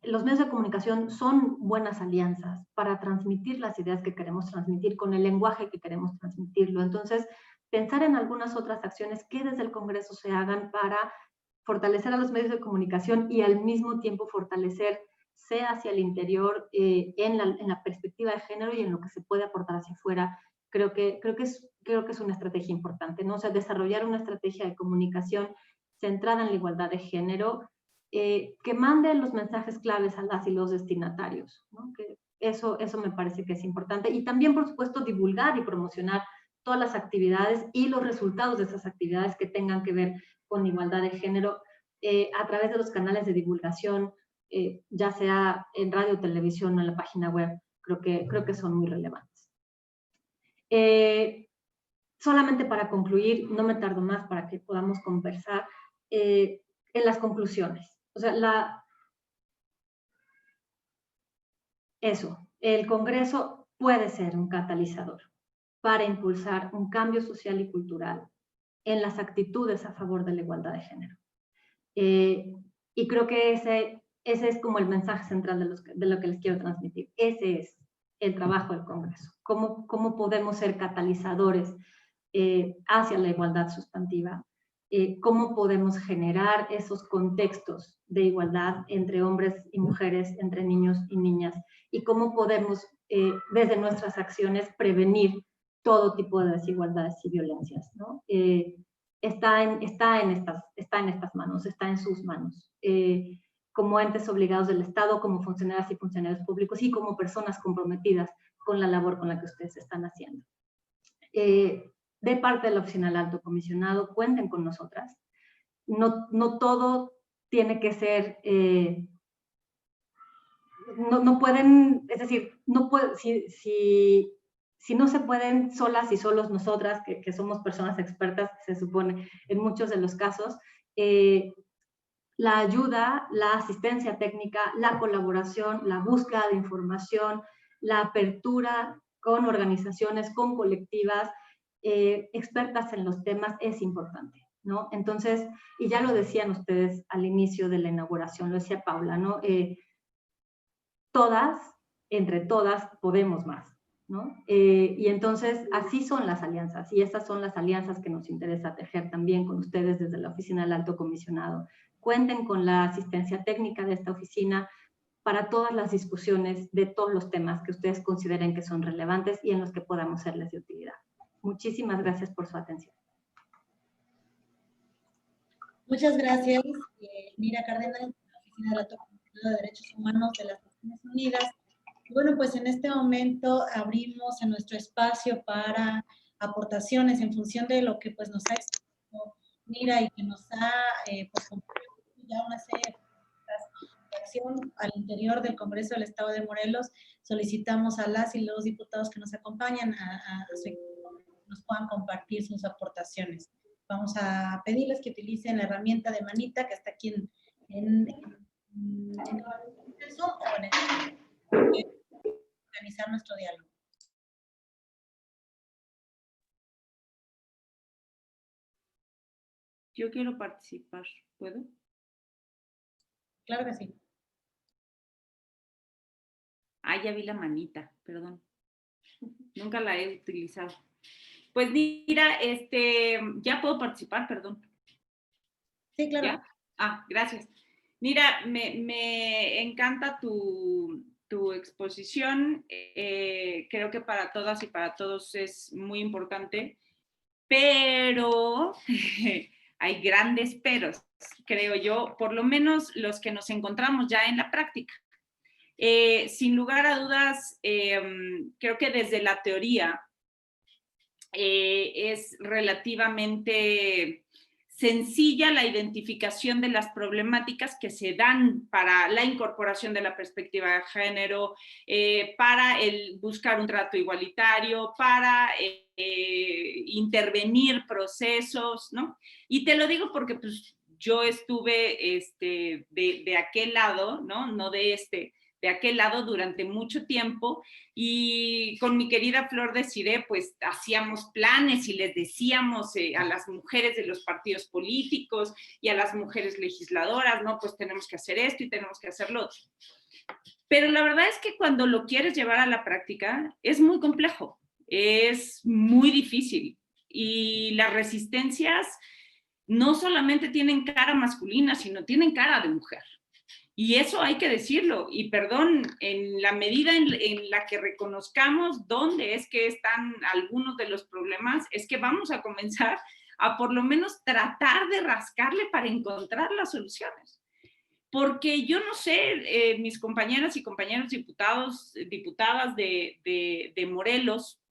Los medios de comunicación son buenas alianzas para transmitir las ideas que queremos transmitir con el lenguaje que queremos transmitirlo. Entonces, pensar en algunas otras acciones que desde el Congreso se hagan para fortalecer a los medios de comunicación y al mismo tiempo fortalecerse hacia el interior en la perspectiva de género y en lo que se puede aportar hacia afuera, creo que es una estrategia importante, ¿no? O sea, desarrollar una estrategia de comunicación centrada en la igualdad de género, que mande los mensajes claves a las y los destinatarios, ¿no? Que eso me parece que es importante. Y también, por supuesto, divulgar y promocionar todas las actividades y los resultados de esas actividades que tengan que ver con igualdad de género a través de los canales de divulgación, ya sea en radio, televisión o en la página web, creo que son muy relevantes. Solamente para concluir, no me tardo más para que podamos conversar, en las conclusiones. O sea, el Congreso puede ser un catalizador para impulsar un cambio social y cultural en las actitudes a favor de la igualdad de género. Y creo que ese es como el mensaje central de lo que les quiero transmitir. Ese es el trabajo del Congreso. ¿Cómo podemos ser catalizadores hacia la igualdad sustantiva? Cómo podemos generar esos contextos de igualdad entre hombres y mujeres, entre niños y niñas, y cómo podemos, desde nuestras acciones, prevenir todo tipo de desigualdades y violencias, ¿no? Está en estas manos, está en sus manos. como entes obligados del Estado, como funcionarias y funcionarios públicos y como personas comprometidas con la labor con la que ustedes están haciendo. De parte de la Oficina del Alto Comisionado, cuenten con nosotras. No todo tiene que ser, no pueden, es decir, si no se pueden solas y solos nosotras, que somos personas expertas, se supone, en muchos de los casos, la ayuda, la asistencia técnica, la colaboración, la búsqueda de información, la apertura con organizaciones, con colectivas, expertas en los temas es importante, ¿no? Entonces, y ya lo decían ustedes al inicio de la inauguración, lo decía Paula, ¿no? Todas, entre todas, podemos más, ¿no? Y entonces, así son las alianzas, y estas son las alianzas que nos interesa tejer también con ustedes desde la Oficina del Alto Comisionado. Cuenten con la asistencia técnica de esta oficina para todas las discusiones de todos los temas que ustedes consideren que son relevantes y en los que podamos serles de utilidad. Muchísimas gracias por su atención.
Muchas gracias, Mira Cárdenas, de la Oficina del Alto Comisionado de Derechos Humanos de las Naciones Unidas. Bueno, pues en este momento abrimos a nuestro espacio para aportaciones en función de lo que pues nos ha explicado Mira y que nos ha pues ya una serie de acción al interior del Congreso del Estado de Morelos. Solicitamos a las y los diputados que nos acompañan a nos puedan compartir sus aportaciones. Vamos a pedirles que utilicen la herramienta de manita que está aquí en el Zoom o en el organizar nuestro diálogo.
Yo quiero participar, ¿puedo?
Claro que sí.
Ah, ya vi la manita, perdón. Nunca la he utilizado. Pues mira, ya puedo participar, perdón.
Sí, claro.
¿Ya? Ah, gracias. Mira, me encanta tu exposición. Creo que para todas y para todos es muy importante, pero hay grandes peros, creo yo, por lo menos los que nos encontramos ya en la práctica. Sin lugar a dudas, creo que desde la teoría es relativamente sencilla la identificación de las problemáticas que se dan para la incorporación de la perspectiva de género, para el buscar un trato igualitario, para intervenir procesos, ¿no? Y te lo digo porque pues, yo estuve de aquel lado, ¿no? No de aquel lado durante mucho tiempo, y con mi querida Flor Desiré pues hacíamos planes y les decíamos a las mujeres de los partidos políticos y a las mujeres legisladoras, no, pues tenemos que hacer esto y tenemos que hacer lo otro. Pero la verdad es que cuando lo quieres llevar a la práctica es muy complejo, es muy difícil, y las resistencias no solamente tienen cara masculina, sino tienen cara de mujer. Y eso hay que decirlo, y perdón, en la medida en la que reconozcamos dónde es que están algunos de los problemas, es que vamos a comenzar a por lo menos tratar de rascarle para encontrar las soluciones. Porque yo no sé, mis compañeras y compañeros diputadas de Morelos,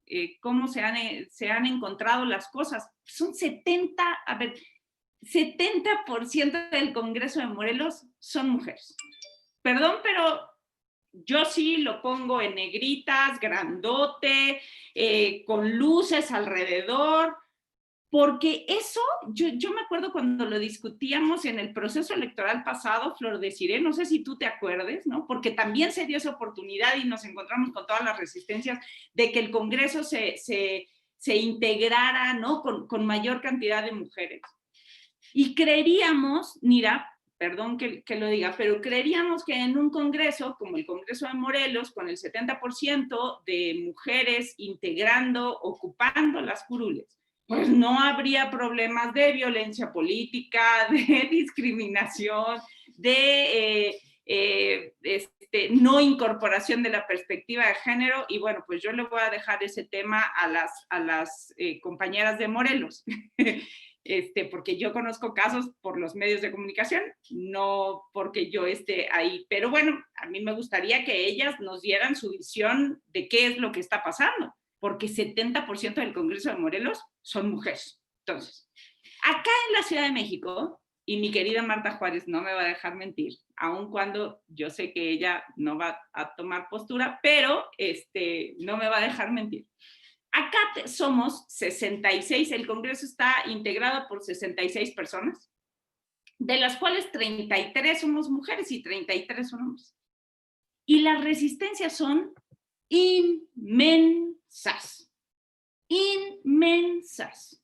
cómo se han encontrado las cosas. Son 70% del Congreso de Morelos son mujeres. Perdón, pero yo sí lo pongo en negritas, grandote, con luces alrededor, porque eso, yo me acuerdo cuando lo discutíamos en el proceso electoral pasado, Flor Desiré, no sé si tú te acuerdes, ¿no? Porque también se dio esa oportunidad y nos encontramos con todas las resistencias de que el Congreso se integrara, ¿no? Con mayor cantidad de mujeres. Y creeríamos, Mira, perdón que lo diga, pero creeríamos que en un congreso como el Congreso de Morelos, con el 70% de mujeres integrando, ocupando las curules, pues no habría problemas de violencia política, de discriminación, de no incorporación de la perspectiva de género. Y bueno, pues yo le voy a dejar ese tema a las compañeras de Morelos. porque yo conozco casos por los medios de comunicación, no porque yo esté ahí. Pero bueno, a mí me gustaría que ellas nos dieran su visión de qué es lo que está pasando, porque 70% del Congreso de Morelos son mujeres. Entonces, acá en la Ciudad de México, y mi querida Marta Juárez no me va a dejar mentir, aun cuando yo sé que ella no va a tomar postura, pero no me va a dejar mentir. Acá somos 66, el Congreso está integrado por 66 personas, de las cuales 33 somos mujeres y 33 son hombres. Y las resistencias son inmensas, inmensas.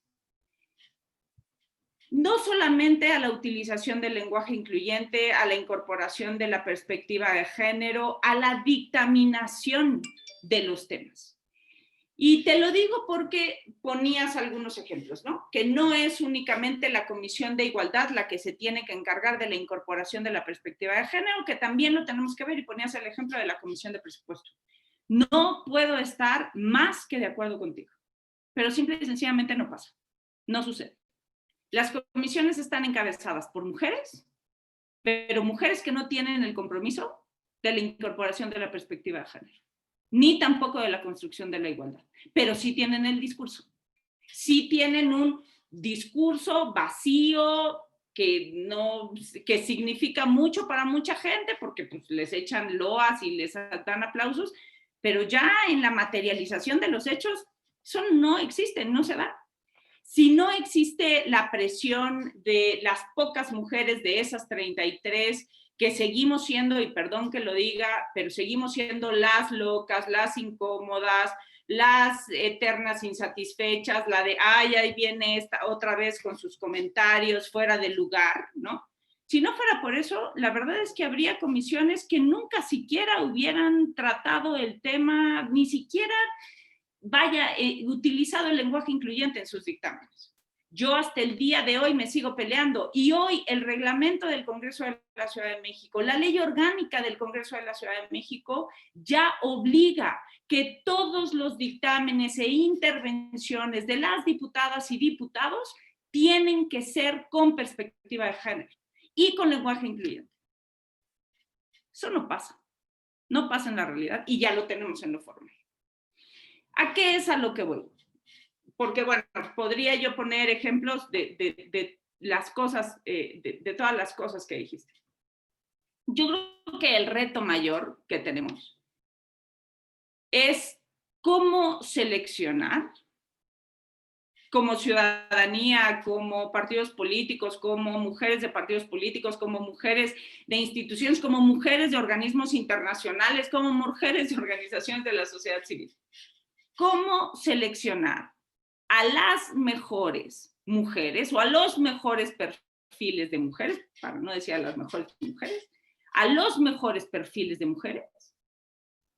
No solamente a la utilización del lenguaje incluyente, a la incorporación de la perspectiva de género, a la dictaminación de los temas. Y te lo digo porque ponías algunos ejemplos, ¿no? Que no es únicamente la Comisión de Igualdad la que se tiene que encargar de la incorporación de la perspectiva de género, que también lo tenemos que ver, y ponías el ejemplo de la Comisión de Presupuesto. No puedo estar más que de acuerdo contigo, pero simple y sencillamente no pasa, no sucede. Las comisiones están encabezadas por mujeres, pero mujeres que no tienen el compromiso de la incorporación de la perspectiva de género, ni tampoco de la construcción de la igualdad, pero sí tienen el discurso. Sí tienen un discurso vacío que significa mucho para mucha gente, porque pues, les echan loas y les dan aplausos, pero ya en la materialización de los hechos, eso no existe, no se da. Si no existe la presión de las pocas mujeres de esas 33 que seguimos siendo, y perdón que lo diga, pero seguimos siendo las locas, las incómodas, las eternas insatisfechas, la de, ay, ahí viene esta otra vez con sus comentarios fuera de lugar, ¿no? Si no fuera por eso, la verdad es que habría comisiones que nunca siquiera hubieran tratado el tema, ni siquiera utilizado el lenguaje incluyente en sus dictámenes. Yo hasta el día de hoy me sigo peleando, y hoy el reglamento del Congreso de la Ciudad de México, la ley orgánica del Congreso de la Ciudad de México ya obliga que todos los dictámenes e intervenciones de las diputadas y diputados tienen que ser con perspectiva de género y con lenguaje incluyente. Eso no pasa en la realidad, y ya lo tenemos en lo formal. ¿A qué es a lo que voy? Porque, bueno, podría yo poner ejemplos de las cosas, de todas las cosas que dijiste. Yo creo que el reto mayor que tenemos es cómo seleccionar como ciudadanía, como partidos políticos, como mujeres de partidos políticos, como mujeres de instituciones, como mujeres de organismos internacionales, como mujeres de organizaciones de la sociedad civil. ¿Cómo seleccionar a las mejores mujeres o a los mejores perfiles de mujeres, para no decir a las mejores mujeres, a los mejores perfiles de mujeres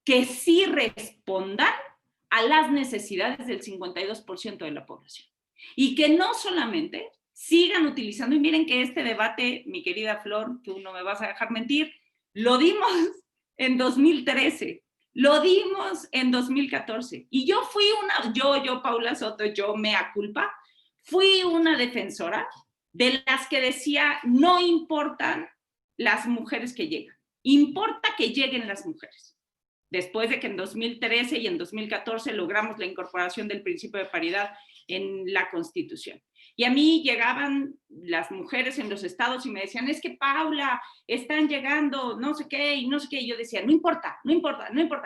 que sí respondan a las necesidades del 52% de la población? Y que no solamente sigan utilizando, y miren que este debate, mi querida Flor, tú no me vas a dejar mentir, lo dimos en 2013. Lo dimos en 2014 y yo fui Paula Soto, yo mea culpa, fui una defensora de las que decía no importan las mujeres que llegan, importa que lleguen las mujeres. Después de que en 2013 y en 2014 logramos la incorporación del principio de paridad en la Constitución. Y a mí llegaban las mujeres en los estados y me decían, es que Paula, están llegando no sé qué y no sé qué. Y yo decía, no importa,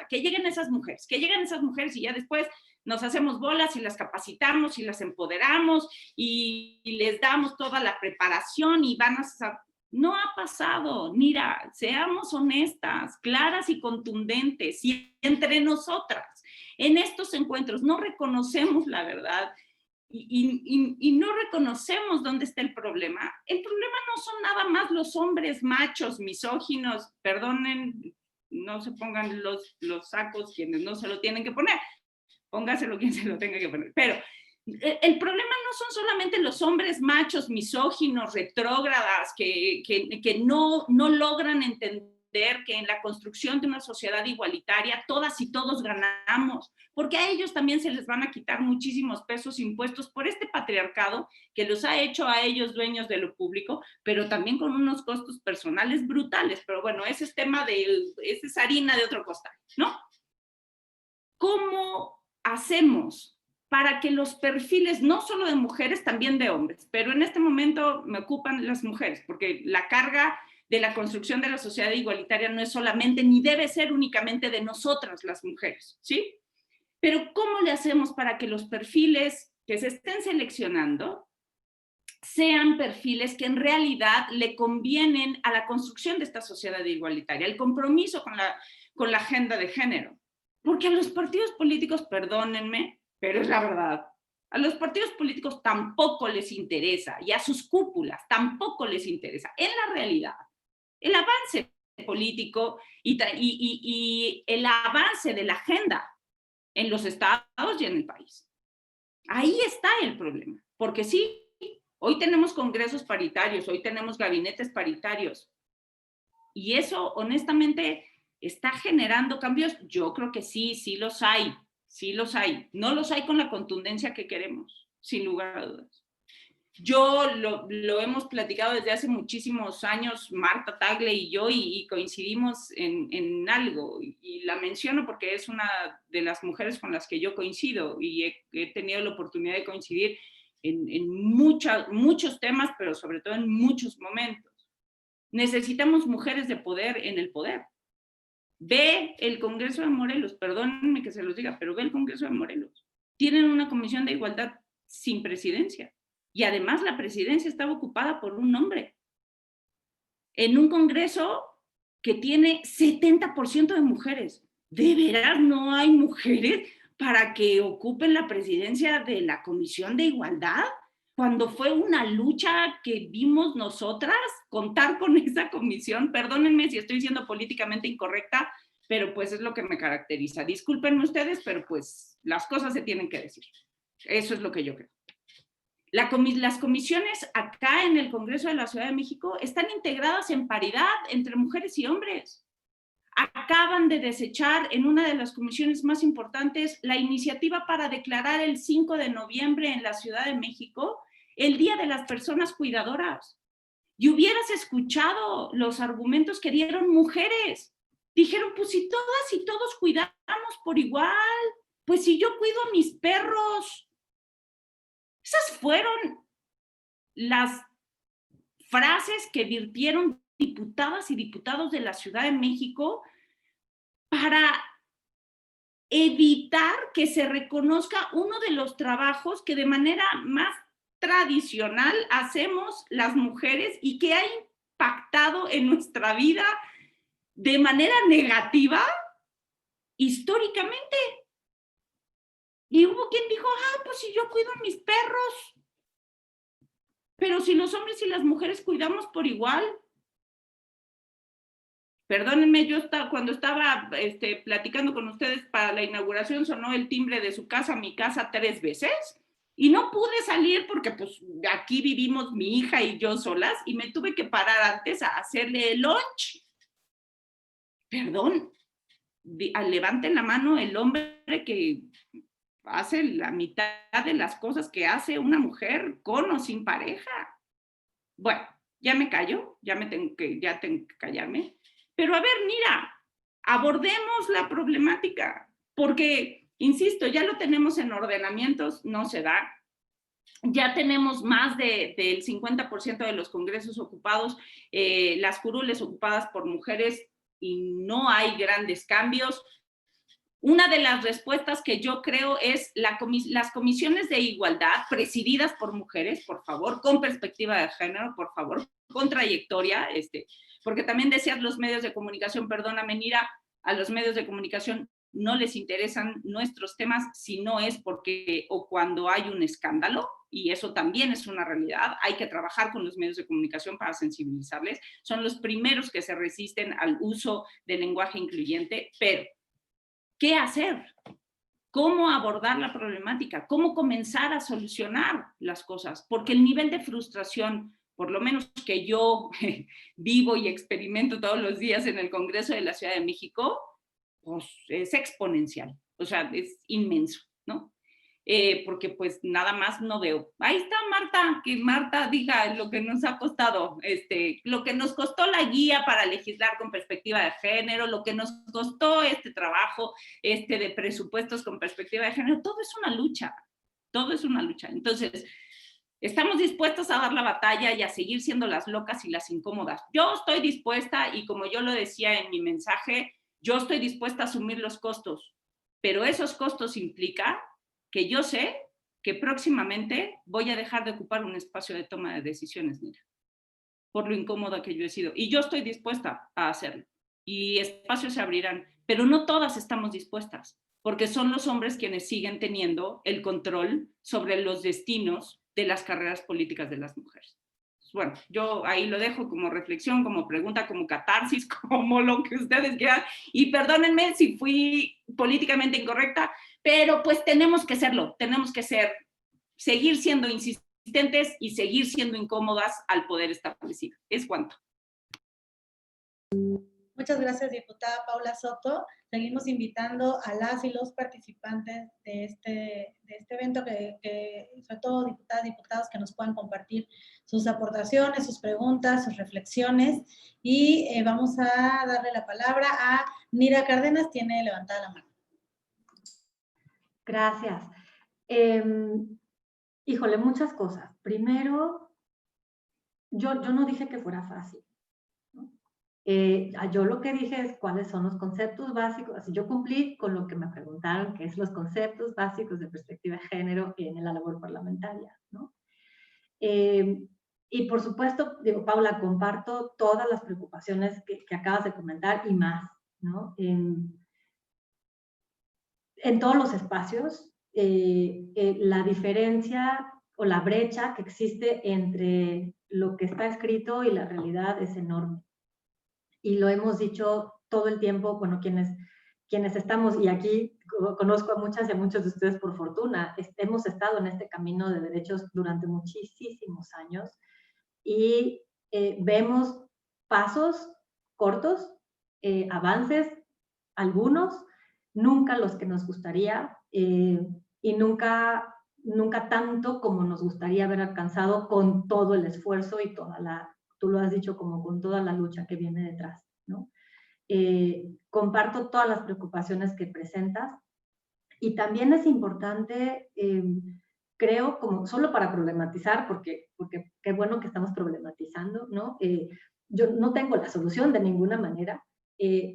que lleguen esas mujeres y ya después nos hacemos bolas y las capacitamos y las empoderamos y les damos toda la preparación y van a... No ha pasado. Mira, seamos honestas, claras y contundentes, y entre nosotras, en estos encuentros, no reconocemos la verdad y no reconocemos dónde está el problema. El problema no son nada más los hombres machos, misóginos, perdonen, no se pongan los sacos quienes no se lo tienen que poner, póngaselo quien se lo tenga que poner, pero el problema no son solamente los hombres machos, misóginos, retrógradas, que no logran entender que en la construcción de una sociedad igualitaria todas y todos ganamos, porque a ellos también se les van a quitar muchísimos pesos impuestos por este patriarcado que los ha hecho a ellos dueños de lo público, pero también con unos costos personales brutales. Pero bueno, ese es tema esa es harina de otro costal, ¿no? ¿Cómo hacemos para que los perfiles, no solo de mujeres, también de hombres, pero en este momento me ocupan las mujeres, porque la carga de la construcción de la sociedad igualitaria no es solamente, ni debe ser únicamente de nosotras las mujeres, ¿sí? Pero ¿cómo le hacemos para que los perfiles que se estén seleccionando sean perfiles que en realidad le convienen a la construcción de esta sociedad igualitaria, el compromiso con la agenda de género? Porque a los partidos políticos, perdónenme, pero es la verdad, a los partidos políticos tampoco les interesa, y a sus cúpulas tampoco les interesa, en la realidad, el avance político y el avance de la agenda en los estados y en el país. Ahí está el problema, porque sí, hoy tenemos congresos paritarios, hoy tenemos gabinetes paritarios, y eso honestamente está generando cambios. Yo creo que sí los hay, sí los hay. No los hay con la contundencia que queremos, sin lugar a dudas. Yo lo hemos platicado desde hace muchísimos años, Marta Tagle y yo, y coincidimos en algo, y la menciono porque es una de las mujeres con las que yo coincido, y he tenido la oportunidad de coincidir en muchos temas, pero sobre todo en muchos momentos. Necesitamos mujeres de poder en el poder. Ve el Congreso de Morelos, perdónenme que se los diga, pero ve el Congreso de Morelos. Tienen una comisión de igualdad sin presidencia. Y además la presidencia estaba ocupada por un hombre. En un Congreso que tiene 70% de mujeres. ¿De veras no hay mujeres para que ocupen la presidencia de la Comisión de Igualdad? Cuando fue una lucha que vimos nosotras contar con esa comisión, perdónenme si estoy siendo políticamente incorrecta, pero pues es lo que me caracteriza. Discúlpenme ustedes, pero pues las cosas se tienen que decir. Eso es lo que yo creo. Las comisiones acá en el Congreso de la Ciudad de México están integradas en paridad entre mujeres y hombres. Acaban de desechar en una de las comisiones más importantes la iniciativa para declarar el 5 de noviembre en la Ciudad de México el Día de las Personas Cuidadoras. Y hubieras escuchado los argumentos que dieron mujeres. Dijeron, pues si todas y todos cuidamos por igual, pues si yo cuido a mis perros. Esas fueron las frases que virtieron diputadas y diputados de la Ciudad de México para evitar que se reconozca uno de los trabajos que de manera más tradicional hacemos las mujeres y que ha impactado en nuestra vida de manera negativa históricamente. Y hubo quien dijo, pues si yo cuido a mis perros, pero si los hombres y las mujeres cuidamos por igual. Perdónenme, yo cuando estaba platicando con ustedes para la inauguración, sonó el timbre de su casa, mi casa, 3 veces, y no pude salir porque pues aquí vivimos mi hija y yo solas, y me tuve que parar antes a hacerle el lunch. Perdón, levanten la mano el hombre que hace la mitad de las cosas que hace una mujer con o sin pareja. Bueno, ya me callo, ya tengo que callarme. Pero a ver, mira, abordemos la problemática, porque, insisto, ya lo tenemos en ordenamientos, no se da. Ya tenemos más del 50% de los congresos ocupados, las curules ocupadas por mujeres, y no hay grandes cambios. Una de las respuestas que yo creo es las comisiones de igualdad presididas por mujeres, por favor, con perspectiva de género, por favor, con trayectoria, porque también decías los medios de comunicación, perdóname, Nira, a los medios de comunicación no les interesan nuestros temas si no es porque o cuando hay un escándalo, y eso también es una realidad, hay que trabajar con los medios de comunicación para sensibilizarles, son los primeros que se resisten al uso del lenguaje incluyente, pero ¿qué hacer? ¿Cómo abordar la problemática? ¿Cómo comenzar a solucionar las cosas? Porque el nivel de frustración por lo menos que yo vivo y experimento todos los días en el Congreso de la Ciudad de México, pues es exponencial, o sea, es inmenso, ¿no? Porque pues nada más no veo. Ahí está Marta, que Marta diga lo que nos ha costado, lo que nos costó la guía para legislar con perspectiva de género, lo que nos costó este trabajo de presupuestos con perspectiva de género, todo es una lucha, todo es una lucha. Entonces, estamos dispuestas a dar la batalla y a seguir siendo las locas y las incómodas. Yo estoy dispuesta, y como yo lo decía en mi mensaje, yo estoy dispuesta a asumir los costos, pero esos costos implican que yo sé que próximamente voy a dejar de ocupar un espacio de toma de decisiones, mira, por lo incómoda que yo he sido. Y yo estoy dispuesta a hacerlo. Y espacios se abrirán, pero no todas estamos dispuestas, porque son los hombres quienes siguen teniendo el control sobre los destinos de las carreras políticas de las mujeres. Bueno, yo ahí lo dejo como reflexión, como pregunta, como catarsis, como lo que ustedes quieran. Y perdónenme si fui políticamente incorrecta, pero pues tenemos que serlo, tenemos que seguir siendo insistentes y seguir siendo incómodas al poder establecido. Es cuanto.
Muchas gracias, diputada Paula Soto. Seguimos invitando a las y los participantes de este evento, que sobre todo diputadas y diputados, que nos puedan compartir sus aportaciones, sus preguntas, sus reflexiones. Y vamos a darle la palabra a Nira Cárdenas, tiene levantada la mano.
Gracias. Híjole, muchas cosas. Primero, yo no dije que fuera fácil. Yo lo que dije es cuáles son los conceptos básicos. Así yo cumplí con lo que me preguntaron, que es los conceptos básicos de perspectiva de género en la labor parlamentaria, ¿no? Y por supuesto, digo, Paula, comparto todas las preocupaciones que acabas de comentar y más, ¿no? En todos los espacios, la diferencia o la brecha que existe entre lo que está escrito y la realidad es enorme. Y lo hemos dicho todo el tiempo, bueno, quienes estamos, y aquí conozco a muchas y a muchos de ustedes por fortuna, hemos estado en este camino de derechos durante muchísimos años y vemos pasos cortos, avances, algunos, nunca los que nos gustaría y nunca tanto como nos gustaría haber alcanzado con todo el esfuerzo y toda la, tú lo has dicho, como con toda la lucha que viene detrás, ¿no? Comparto todas las preocupaciones que presentas y también es importante, creo, como solo para problematizar, porque qué bueno que estamos problematizando, ¿no? Yo no tengo la solución de ninguna manera,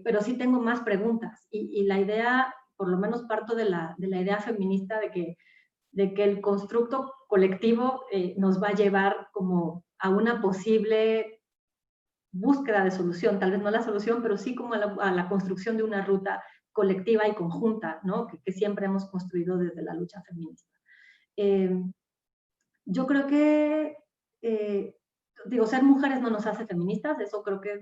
pero sí tengo más preguntas y la idea, por lo menos parto de la idea feminista de que el constructo colectivo nos va a llevar como a una posible búsqueda de solución, tal vez no la solución, pero sí como a la construcción de una ruta colectiva y conjunta, ¿no? que siempre hemos construido desde la lucha feminista. Yo creo que, digo, ser mujeres no nos hace feministas, eso creo que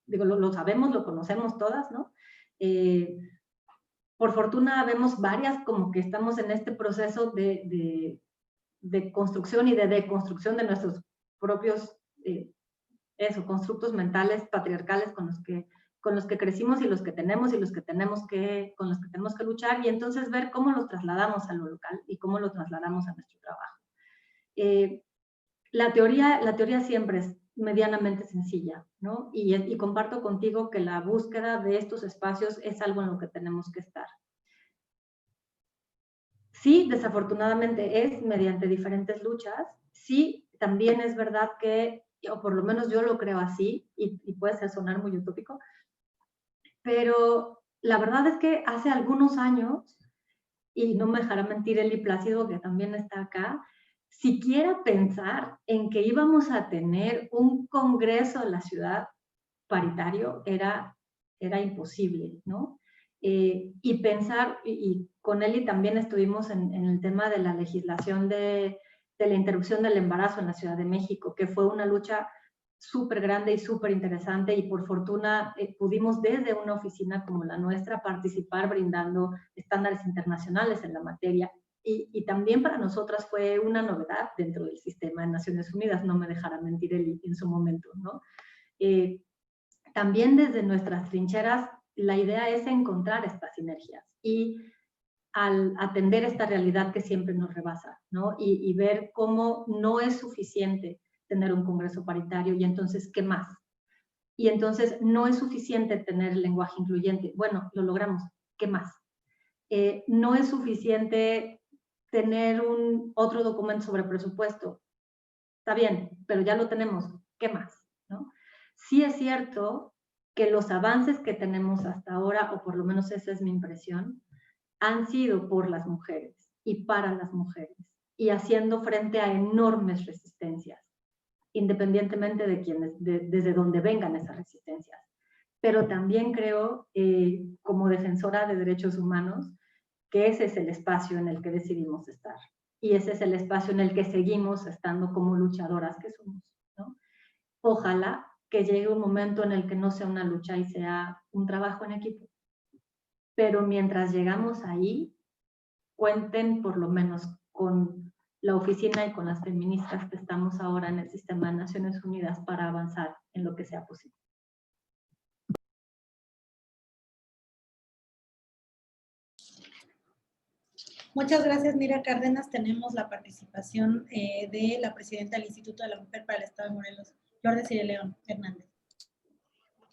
digo, lo sabemos, lo conocemos todas, ¿no? Por fortuna vemos varias como que estamos en este proceso de construcción y de deconstrucción de nuestros propios constructos mentales patriarcales con los que crecimos y los que tenemos con los que tenemos que luchar, y entonces ver cómo los trasladamos a lo local y cómo lo trasladamos a nuestro trabajo. La teoría siempre es medianamente sencilla, ¿no? Y comparto contigo que la búsqueda de estos espacios es algo en lo que tenemos que estar. Sí, desafortunadamente es mediante diferentes luchas. Sí, también es verdad que, o por lo menos yo lo creo así, y puede sonar muy utópico, pero la verdad es que hace algunos años, y no me dejará mentir Eli Plácido, que también está acá, siquiera pensar en que íbamos a tener un congreso en la ciudad paritario era imposible, ¿no? Y pensar, y con Eli también estuvimos en el tema de la legislación de la interrupción del embarazo en la Ciudad de México, que fue una lucha súper grande y súper interesante, y por fortuna pudimos desde una oficina como la nuestra participar brindando estándares internacionales en la materia, Y también para nosotras fue una novedad dentro del sistema de Naciones Unidas, no me dejará mentir Eli en su momento, ¿no? También desde nuestras trincheras, la idea es encontrar estas sinergias y al atender esta realidad que siempre nos rebasa, ¿no? Y ver cómo no es suficiente tener un Congreso paritario y entonces, ¿qué más? Y entonces no es suficiente tener lenguaje incluyente. Bueno, lo logramos, ¿qué más? No es suficiente tener otro documento sobre presupuesto. Está bien, pero ya lo tenemos, ¿qué más? ¿No? Sí es cierto que los avances que tenemos hasta ahora, o por lo menos esa es mi impresión, han sido por las mujeres y para las mujeres y haciendo frente a enormes resistencias, independientemente de desde donde vengan esas resistencias. Pero también creo, como defensora de derechos humanos, que ese es el espacio en el que decidimos estar. Y ese es el espacio en el que seguimos estando como luchadoras que somos, ¿no? Ojalá que llegue un momento en el que no sea una lucha y sea un trabajo en equipo. Pero mientras llegamos ahí, cuenten por lo menos con la oficina y con las feministas que estamos ahora en el sistema de Naciones Unidas para avanzar en lo que sea posible.
Muchas gracias, Nira Cárdenas. Tenemos la participación de la presidenta del Instituto de la Mujer para el Estado de Morelos, Lourdes León Hernández.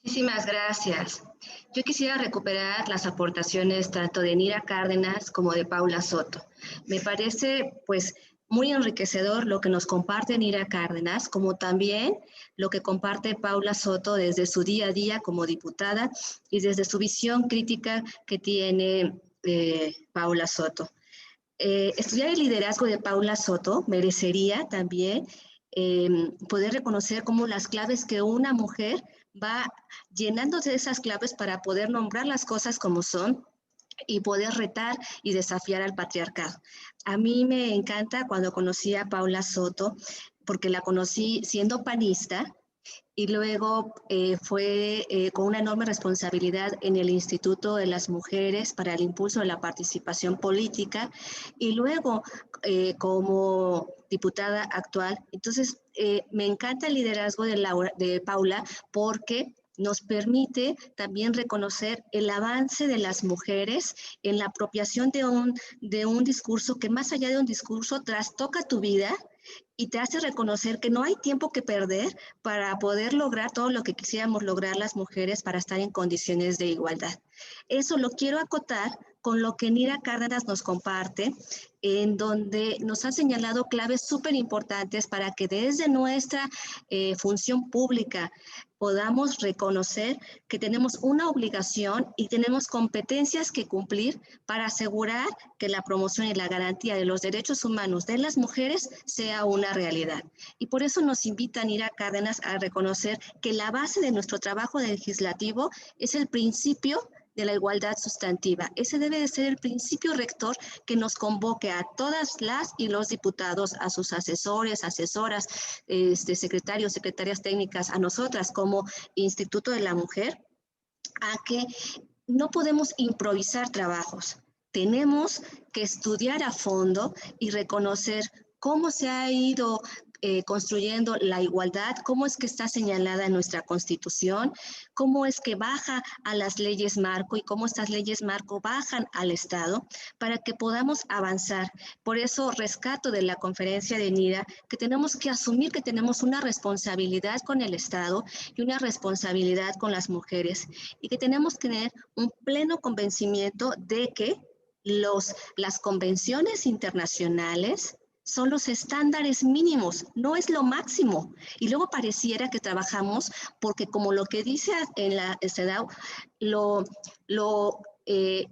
Muchísimas gracias. Yo quisiera recuperar las aportaciones tanto de Nira Cárdenas como de Paula Soto. Me parece, pues, muy enriquecedor lo que nos comparte Nira Cárdenas, como también lo que comparte Paula Soto desde su día a día como diputada y desde su visión crítica que tiene Paula Soto. Estudiar el liderazgo de Paula Soto merecería también poder reconocer cómo las claves que una mujer va llenándose de esas claves para poder nombrar las cosas como son y poder retar y desafiar al patriarcado. A mí me encanta cuando conocí a Paula Soto, porque la conocí siendo panista, y luego fue con una enorme responsabilidad en el Instituto de las Mujeres para el Impulso de la Participación Política, y luego como diputada actual. Entonces, me encanta el liderazgo de Paula porque nos permite también reconocer el avance de las mujeres en la apropiación de un discurso que más allá de un discurso trastoca tu vida y te hace reconocer que no hay tiempo que perder para poder lograr todo lo que quisiéramos lograr las mujeres para estar en condiciones de igualdad. Eso lo quiero acotar con lo que Nira Cárdenas nos comparte, en donde nos ha señalado claves súper importantes para que desde nuestra función pública podamos reconocer que tenemos una obligación y tenemos competencias que cumplir para asegurar que la promoción y la garantía de los derechos humanos de las mujeres sea una realidad. Y por eso nos invita Nira Cárdenas a reconocer que la base de nuestro trabajo legislativo es el principio de la igualdad sustantiva. Ese debe de ser el principio rector que nos convoque a todas las y los diputados, a sus asesores, asesoras, secretarios, secretarias técnicas, a nosotras como Instituto de la Mujer, a que no podemos improvisar trabajos. Tenemos que estudiar a fondo y reconocer cómo se ha ido construyendo la igualdad, cómo es que está señalada en nuestra Constitución, cómo es que baja a las leyes marco y cómo estas leyes marco bajan al Estado para que podamos avanzar. Por eso rescato de la conferencia de Nira que tenemos que asumir que tenemos una responsabilidad con el Estado y una responsabilidad con las mujeres y que tenemos que tener un pleno convencimiento de que las convenciones internacionales son los estándares mínimos, no es lo máximo. Y luego pareciera que trabajamos porque como lo que dice en la CEDAW,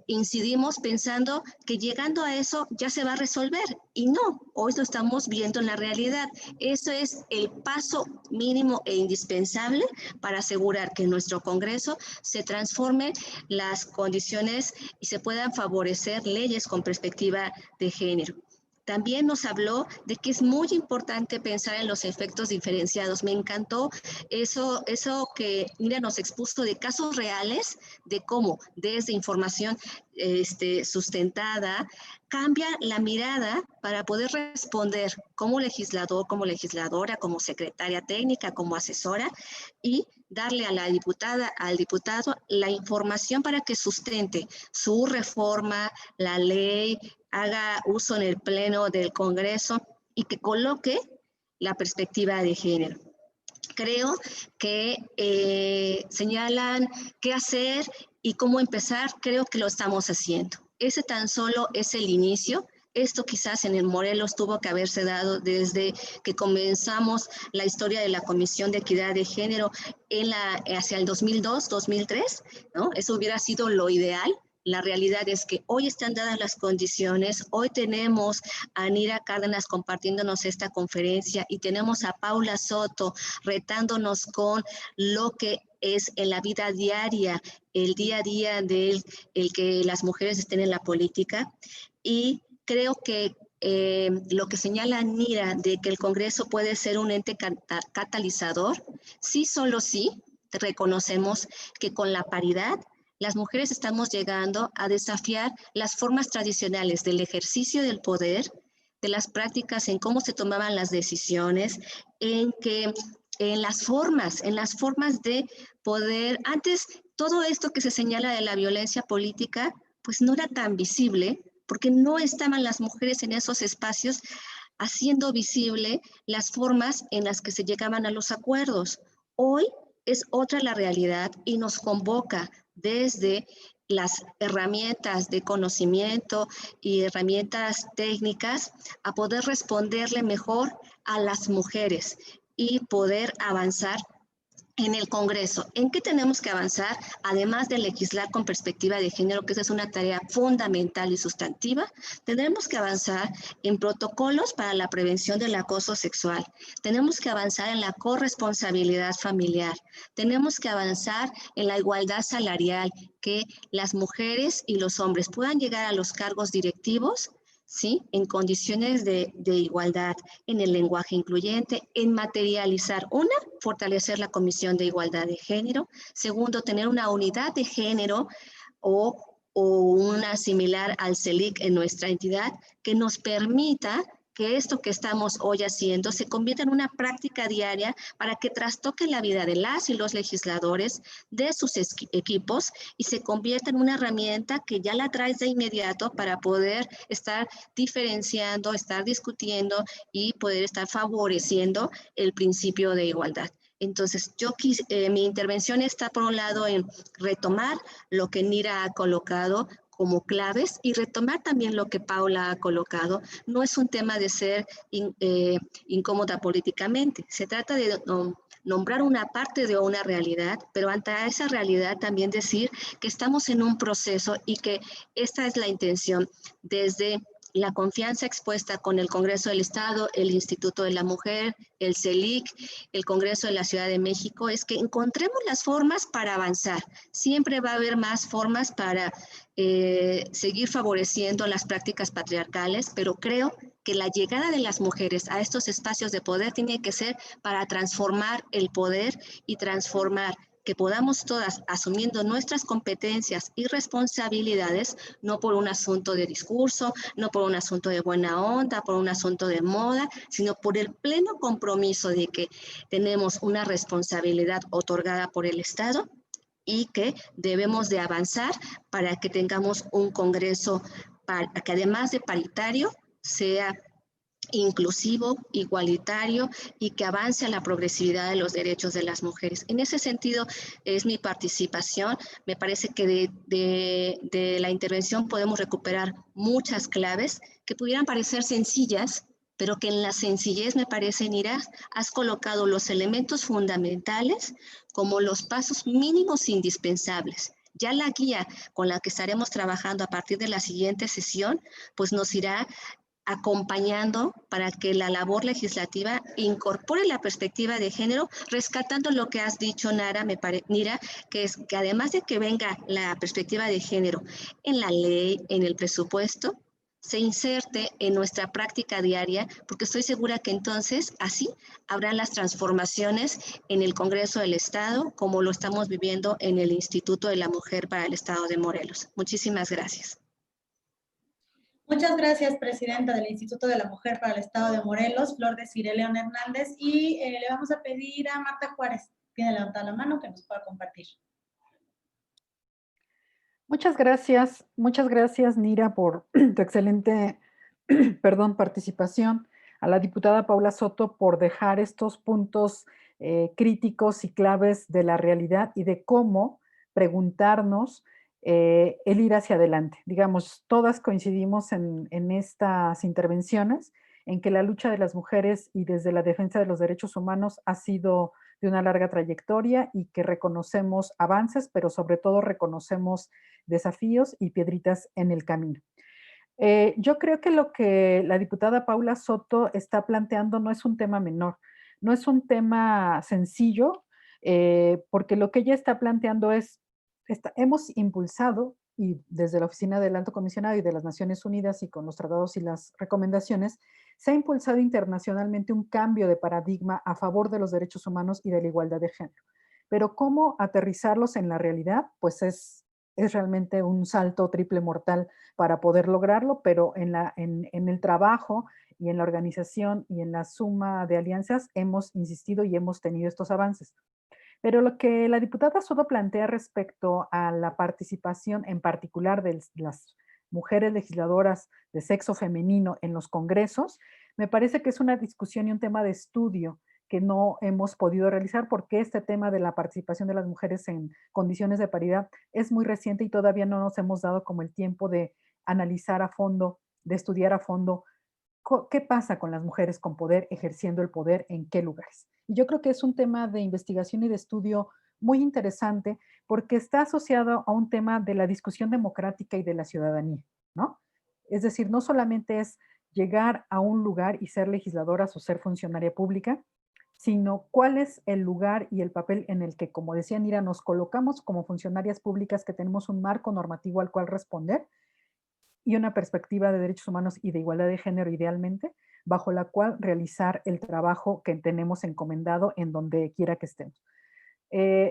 incidimos pensando que llegando a eso ya se va a resolver. Y no, hoy lo estamos viendo en la realidad. Eso es el paso mínimo e indispensable para asegurar que en nuestro Congreso se transformen las condiciones y se puedan favorecer leyes con perspectiva de género. También nos habló de que es muy importante pensar en los efectos diferenciados. Me encantó eso que Nira nos expuso de casos reales, de cómo desde información sustentada cambia la mirada para poder responder como legislador, como legisladora, como secretaria técnica, como asesora, y darle a la diputada, al diputado, la información para que sustente su reforma, la ley, haga uso en el pleno del Congreso y que coloque la perspectiva de género. Creo que señalan qué hacer y cómo empezar. Creo que lo estamos haciendo. Ese tan solo es el inicio. Esto quizás en el Morelos tuvo que haberse dado desde que comenzamos la historia de la Comisión de Equidad de Género hacia el 2002, 2003, ¿no? Eso hubiera sido lo ideal. La realidad es que hoy están dadas las condiciones, hoy tenemos a Nira Cárdenas compartiéndonos esta conferencia y tenemos a Paula Soto retándonos con lo que es en la vida diaria, el día a día del que las mujeres estén en la política. Y creo que lo que señala Nira de que el Congreso puede ser un ente catalizador, sí, solo sí, reconocemos que con la paridad las mujeres estamos llegando a desafiar las formas tradicionales del ejercicio del poder, de las prácticas en cómo se tomaban las decisiones, en las formas de poder. Antes, todo esto que se señala de la violencia política, pues no era tan visible, porque no estaban las mujeres en esos espacios haciendo visible las formas en las que se llegaban a los acuerdos. Hoy es otra la realidad y nos convoca desde las herramientas de conocimiento y herramientas técnicas a poder responderle mejor a las mujeres y poder avanzar en el Congreso. ¿En qué tenemos que avanzar? Además de legislar con perspectiva de género, que esa es una tarea fundamental y sustantiva, tenemos que avanzar en protocolos para la prevención del acoso sexual. Tenemos que avanzar en la corresponsabilidad familiar. Tenemos que avanzar en la igualdad salarial, que las mujeres y los hombres puedan llegar a los cargos directivos, ¿sí?, en condiciones de igualdad, en el lenguaje incluyente, en materializar, fortalecer la Comisión de Igualdad de Género. Segundo, tener una unidad de género o una similar al CELIC en nuestra entidad que nos permita que esto que estamos hoy haciendo se convierta en una práctica diaria para que trastoque la vida de las y los legisladores, de sus equipos, y se convierta en una herramienta que ya la traes de inmediato para poder estar diferenciando, estar discutiendo y poder estar favoreciendo el principio de igualdad. Entonces, mi intervención está por un lado en retomar lo que Nira ha colocado como claves y retomar también lo que Paula ha colocado. No es un tema de ser incómoda políticamente, se trata de nombrar una parte de una realidad, pero ante esa realidad también decir que estamos en un proceso y que esta es la intención desde la confianza expuesta con el Congreso del Estado, el Instituto de la Mujer, el CELIC, el Congreso de la Ciudad de México, es que encontremos las formas para avanzar. Siempre va a haber más formas para seguir favoreciendo las prácticas patriarcales, pero creo que la llegada de las mujeres a estos espacios de poder tiene que ser para transformar el poder y transformar que podamos todas, asumiendo nuestras competencias y responsabilidades, no por un asunto de discurso, no por un asunto de buena onda, por un asunto de moda, sino por el pleno compromiso de que tenemos una responsabilidad otorgada por el Estado y que debemos de avanzar para que tengamos un Congreso que además de paritario sea inclusivo, igualitario y que avance a la progresividad de los derechos de las mujeres. En ese sentido es mi participación. Me parece que de la intervención podemos recuperar muchas claves que pudieran parecer sencillas, pero que en la sencillez, me parece, Nira, has colocado los elementos fundamentales como los pasos mínimos indispensables. Ya la guía con la que estaremos trabajando a partir de la siguiente sesión, pues nos irá acompañando para que la labor legislativa incorpore la perspectiva de género, rescatando lo que has dicho, Nira, que es que además de que venga la perspectiva de género en la ley, en el presupuesto, se inserte en nuestra práctica diaria, porque estoy segura que entonces así habrán las transformaciones en el Congreso del Estado, como lo estamos viviendo en el Instituto de la Mujer para el Estado de Morelos. Muchísimas gracias.
Muchas gracias, presidenta del Instituto de la Mujer para el Estado de Morelos, Flor Desiree León Hernández, y le vamos a pedir a Marta Juárez, tiene levantada la mano, que nos pueda compartir.
Muchas gracias Nira por tu excelente, perdón, participación, a la diputada Paula Soto por dejar estos puntos críticos y claves de la realidad y de cómo preguntarnos el ir hacia adelante. Digamos, todas coincidimos en estas intervenciones, en que la lucha de las mujeres y desde la defensa de los derechos humanos ha sido de una larga trayectoria y que reconocemos avances, pero sobre todo reconocemos desafíos y piedritas en el camino. Yo creo que lo que la diputada Paula Soto está planteando no es un tema menor, no es un tema sencillo, porque lo que ella está planteando es, hemos impulsado, y desde la Oficina del Alto Comisionado y de las Naciones Unidas y con los tratados y las recomendaciones, se ha impulsado internacionalmente un cambio de paradigma a favor de los derechos humanos y de la igualdad de género. Pero cómo aterrizarlos en la realidad, pues es realmente un salto triple mortal para poder lograrlo, pero en el trabajo y en la organización y en la suma de alianzas hemos insistido y hemos tenido estos avances. Pero lo que la diputada Soto plantea respecto a la participación en particular de las mujeres legisladoras de sexo femenino en los congresos, me parece que es una discusión y un tema de estudio que no hemos podido realizar porque este tema de la participación de las mujeres en condiciones de paridad es muy reciente y todavía no nos hemos dado como el tiempo de analizar a fondo, de estudiar a fondo qué pasa con las mujeres con poder, ejerciendo el poder, en qué lugares. Y yo creo que es un tema de investigación y de estudio muy interesante porque está asociado a un tema de la discusión democrática y de la ciudadanía, ¿no? Es decir, no solamente es llegar a un lugar y ser legisladora o ser funcionaria pública, sino cuál es el lugar y el papel en el que, como decía Nira, nos colocamos como funcionarias públicas que tenemos un marco normativo al cual responder y una perspectiva de derechos humanos y de igualdad de género idealmente, bajo la cual realizar el trabajo que tenemos encomendado en donde quiera que estemos.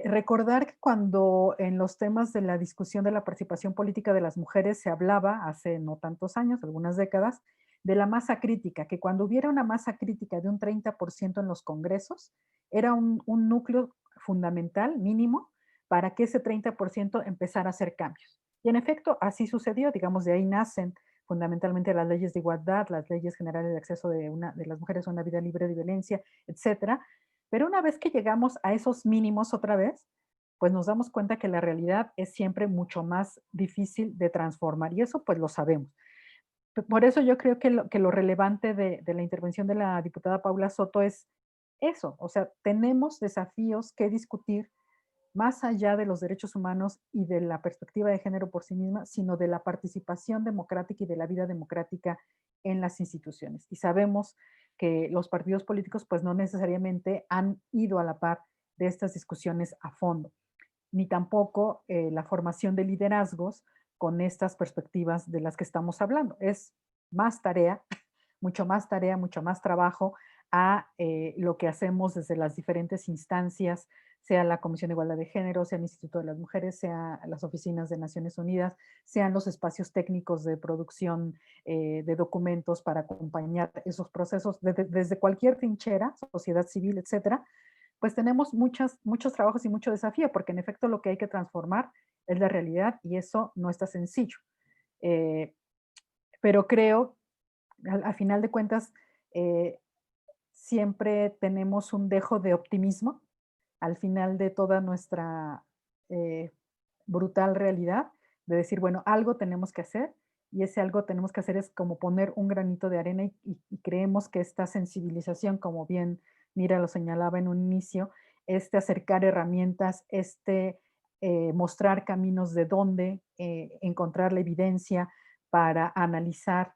Recordar que cuando en los temas de la discusión de la participación política de las mujeres se hablaba hace no tantos años, algunas décadas, de la masa crítica, que cuando hubiera una masa crítica de un 30% en los congresos, era un núcleo fundamental, mínimo, para que ese 30% empezara a hacer cambios. Y en efecto, así sucedió, digamos, de ahí nacen fundamentalmente las leyes de igualdad, las leyes generales de acceso de las mujeres a una vida libre de violencia, etcétera. Pero una vez que llegamos a esos mínimos otra vez, pues nos damos cuenta que la realidad es siempre mucho más difícil de transformar y eso pues lo sabemos. Por eso yo creo que lo relevante de la intervención de la diputada Paula Soto es eso, o sea, tenemos desafíos que discutir más allá de los derechos humanos y de la perspectiva de género por sí misma, sino de la participación democrática y de la vida democrática en las instituciones. Y sabemos que los partidos políticos pues no necesariamente han ido a la par de estas discusiones a fondo, ni tampoco la formación de liderazgos con estas perspectivas de las que estamos hablando. Es más tarea, mucho más trabajo a lo que hacemos desde las diferentes instancias, sea la Comisión de Igualdad de Género, sea el Instituto de las Mujeres, sea las oficinas de Naciones Unidas, sean los espacios técnicos de producción de documentos para acompañar esos procesos desde cualquier trinchera, sociedad civil, etcétera, pues tenemos muchos trabajos y mucho desafío, porque en efecto lo que hay que transformar es la realidad y eso no está sencillo. Pero creo, al final de cuentas, siempre tenemos un dejo de optimismo al final de toda nuestra brutal realidad, de decir, bueno, algo tenemos que hacer, y ese algo tenemos que hacer es como poner un granito de arena y creemos que esta sensibilización, como bien Mira lo señalaba en un inicio, acercar herramientas, mostrar caminos de dónde encontrar la evidencia para analizar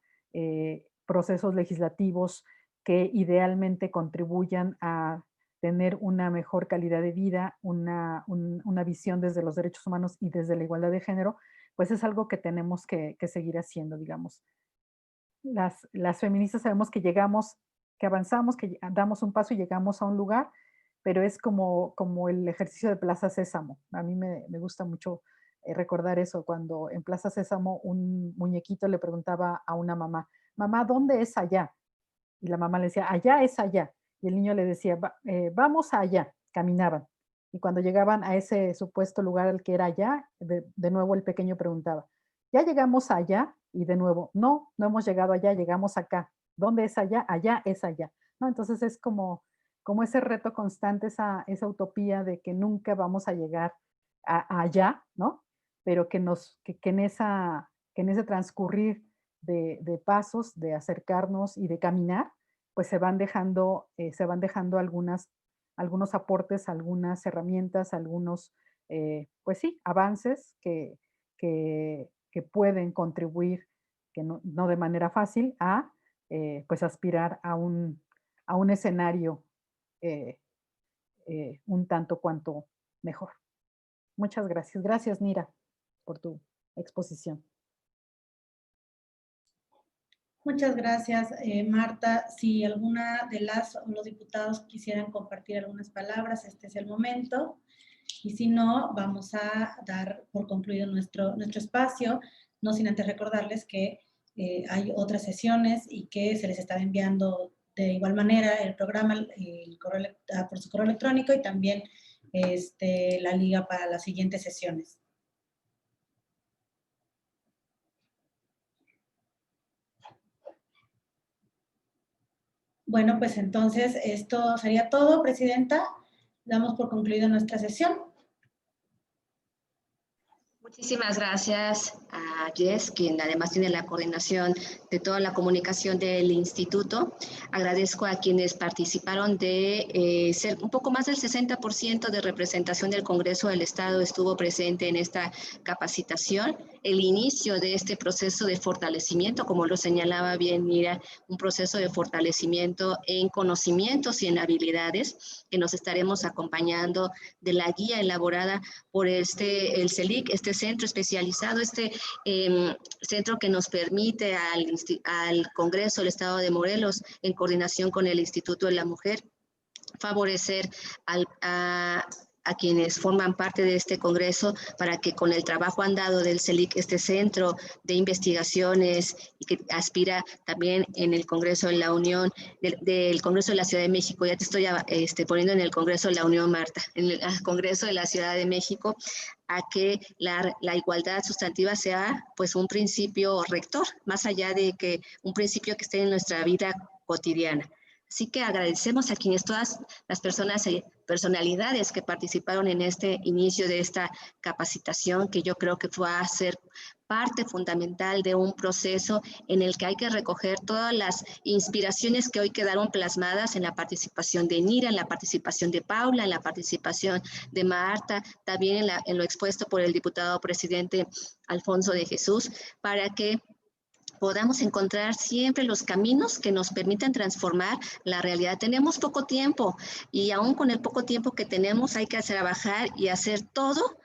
procesos legislativos que idealmente contribuyan a tener una mejor calidad de vida, una visión desde los derechos humanos y desde la igualdad de género, pues es algo que tenemos que seguir haciendo, digamos. las feministas sabemos que llegamos, que avanzamos, que damos un paso y llegamos a un lugar, pero es como el ejercicio de Plaza Sésamo. A mí me gusta mucho recordar eso, cuando en Plaza Sésamo un muñequito le preguntaba a una mamá, mamá, ¿dónde es allá? Y la mamá le decía, allá es allá. Y el niño le decía, vamos allá. Caminaban. Y cuando llegaban a ese supuesto lugar al que era allá, de nuevo el pequeño preguntaba, ¿ya llegamos allá? Y de nuevo, no, no hemos llegado allá, llegamos acá. ¿Dónde es allá? Allá es allá. ¿No? Entonces es como ese reto constante, esa utopía de que nunca vamos a llegar allá, ¿no? Pero que en ese transcurrir de pasos, de acercarnos y de caminar, pues se van dejando algunos aportes, algunas herramientas, algunos, pues sí, avances que pueden contribuir, que no de manera fácil, a pues aspirar a un escenario eh, un tanto cuanto mejor. Muchas gracias. Gracias, Nira, por tu exposición.
Muchas gracias, Marta. Si alguna de las o los diputados quisieran compartir algunas palabras, este es el momento. Y si no, vamos a dar por concluido nuestro espacio, no sin antes recordarles que hay otras sesiones y que se les está enviando de igual manera el programa por su correo electrónico y también la liga para las siguientes sesiones. Bueno, pues entonces esto sería todo, Presidenta. Damos por concluida nuestra sesión.
Muchísimas gracias a Jess, quien además tiene la coordinación de toda la comunicación del instituto. Agradezco a quienes participaron de ser un poco más del 60% de representación del Congreso del Estado estuvo presente en esta capacitación. El inicio de este proceso de fortalecimiento, como lo señalaba bien Mira, un proceso de fortalecimiento en conocimientos y en habilidades que nos estaremos acompañando de la guía elaborada por el CELIC, este centro especializado, centro que nos permite al Congreso del Estado de Morelos, en coordinación con el Instituto de la Mujer, favorecer a quienes forman parte de este Congreso para que con el trabajo andado del CELIC, este centro de investigaciones y que aspira también en el Congreso de la Unión, del Congreso de la Ciudad de México, ya te estoy poniendo en el Congreso de la Unión, Marta, en el Congreso de la Ciudad de México, a que la igualdad sustantiva sea pues un principio rector, más allá de que un principio que esté en nuestra vida cotidiana. Así que agradecemos a quienes, todas las personalidades que participaron en este inicio de esta capacitación, que yo creo que fue a ser parte fundamental de un proceso en el que hay que recoger todas las inspiraciones que hoy quedaron plasmadas en la participación de Nira, en la participación de Paula, en la participación de Marta, también en lo expuesto por el diputado presidente Alfonso de Jesús, para que podamos encontrar siempre los caminos que nos permitan transformar la realidad. Tenemos poco tiempo y aún con el poco tiempo que tenemos hay que trabajar y hacer todo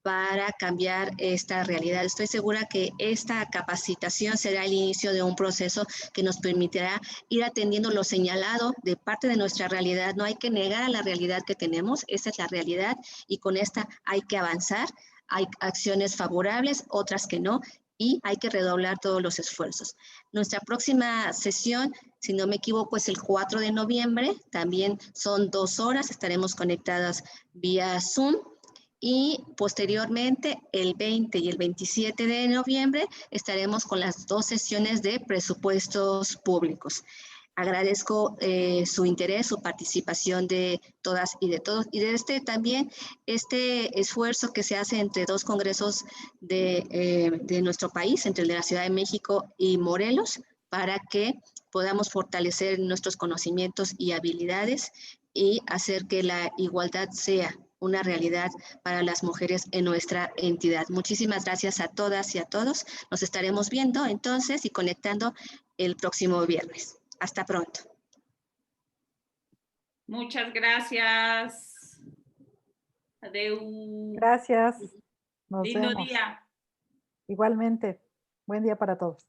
para cambiar esta realidad. Estoy segura que esta capacitación será el inicio de un proceso que nos permitirá ir atendiendo lo señalado de parte de nuestra realidad. No hay que negar a la realidad que tenemos, esa es la realidad y con esta hay que avanzar. Hay acciones favorables, otras que no, y hay que redoblar todos los esfuerzos. Nuestra próxima sesión, si no me equivoco, es el 4 de noviembre, también son 2 horas, estaremos conectadas vía Zoom, y posteriormente el 20 y el 27 de noviembre estaremos con las 2 sesiones de presupuestos públicos. Agradezco su interés, su participación de todas y de todos, y de también este esfuerzo que se hace entre 2 congresos de nuestro país, entre el de la Ciudad de México y Morelos, para que podamos fortalecer nuestros conocimientos y habilidades y hacer que la igualdad sea una realidad para las mujeres en nuestra entidad. Muchísimas gracias a todas y a todos. Nos estaremos viendo entonces y conectando el próximo viernes. Hasta pronto.
Muchas gracias. Adeu.
Gracias. Nos
Lindo
vemos.
día.
Igualmente. Buen día para todos.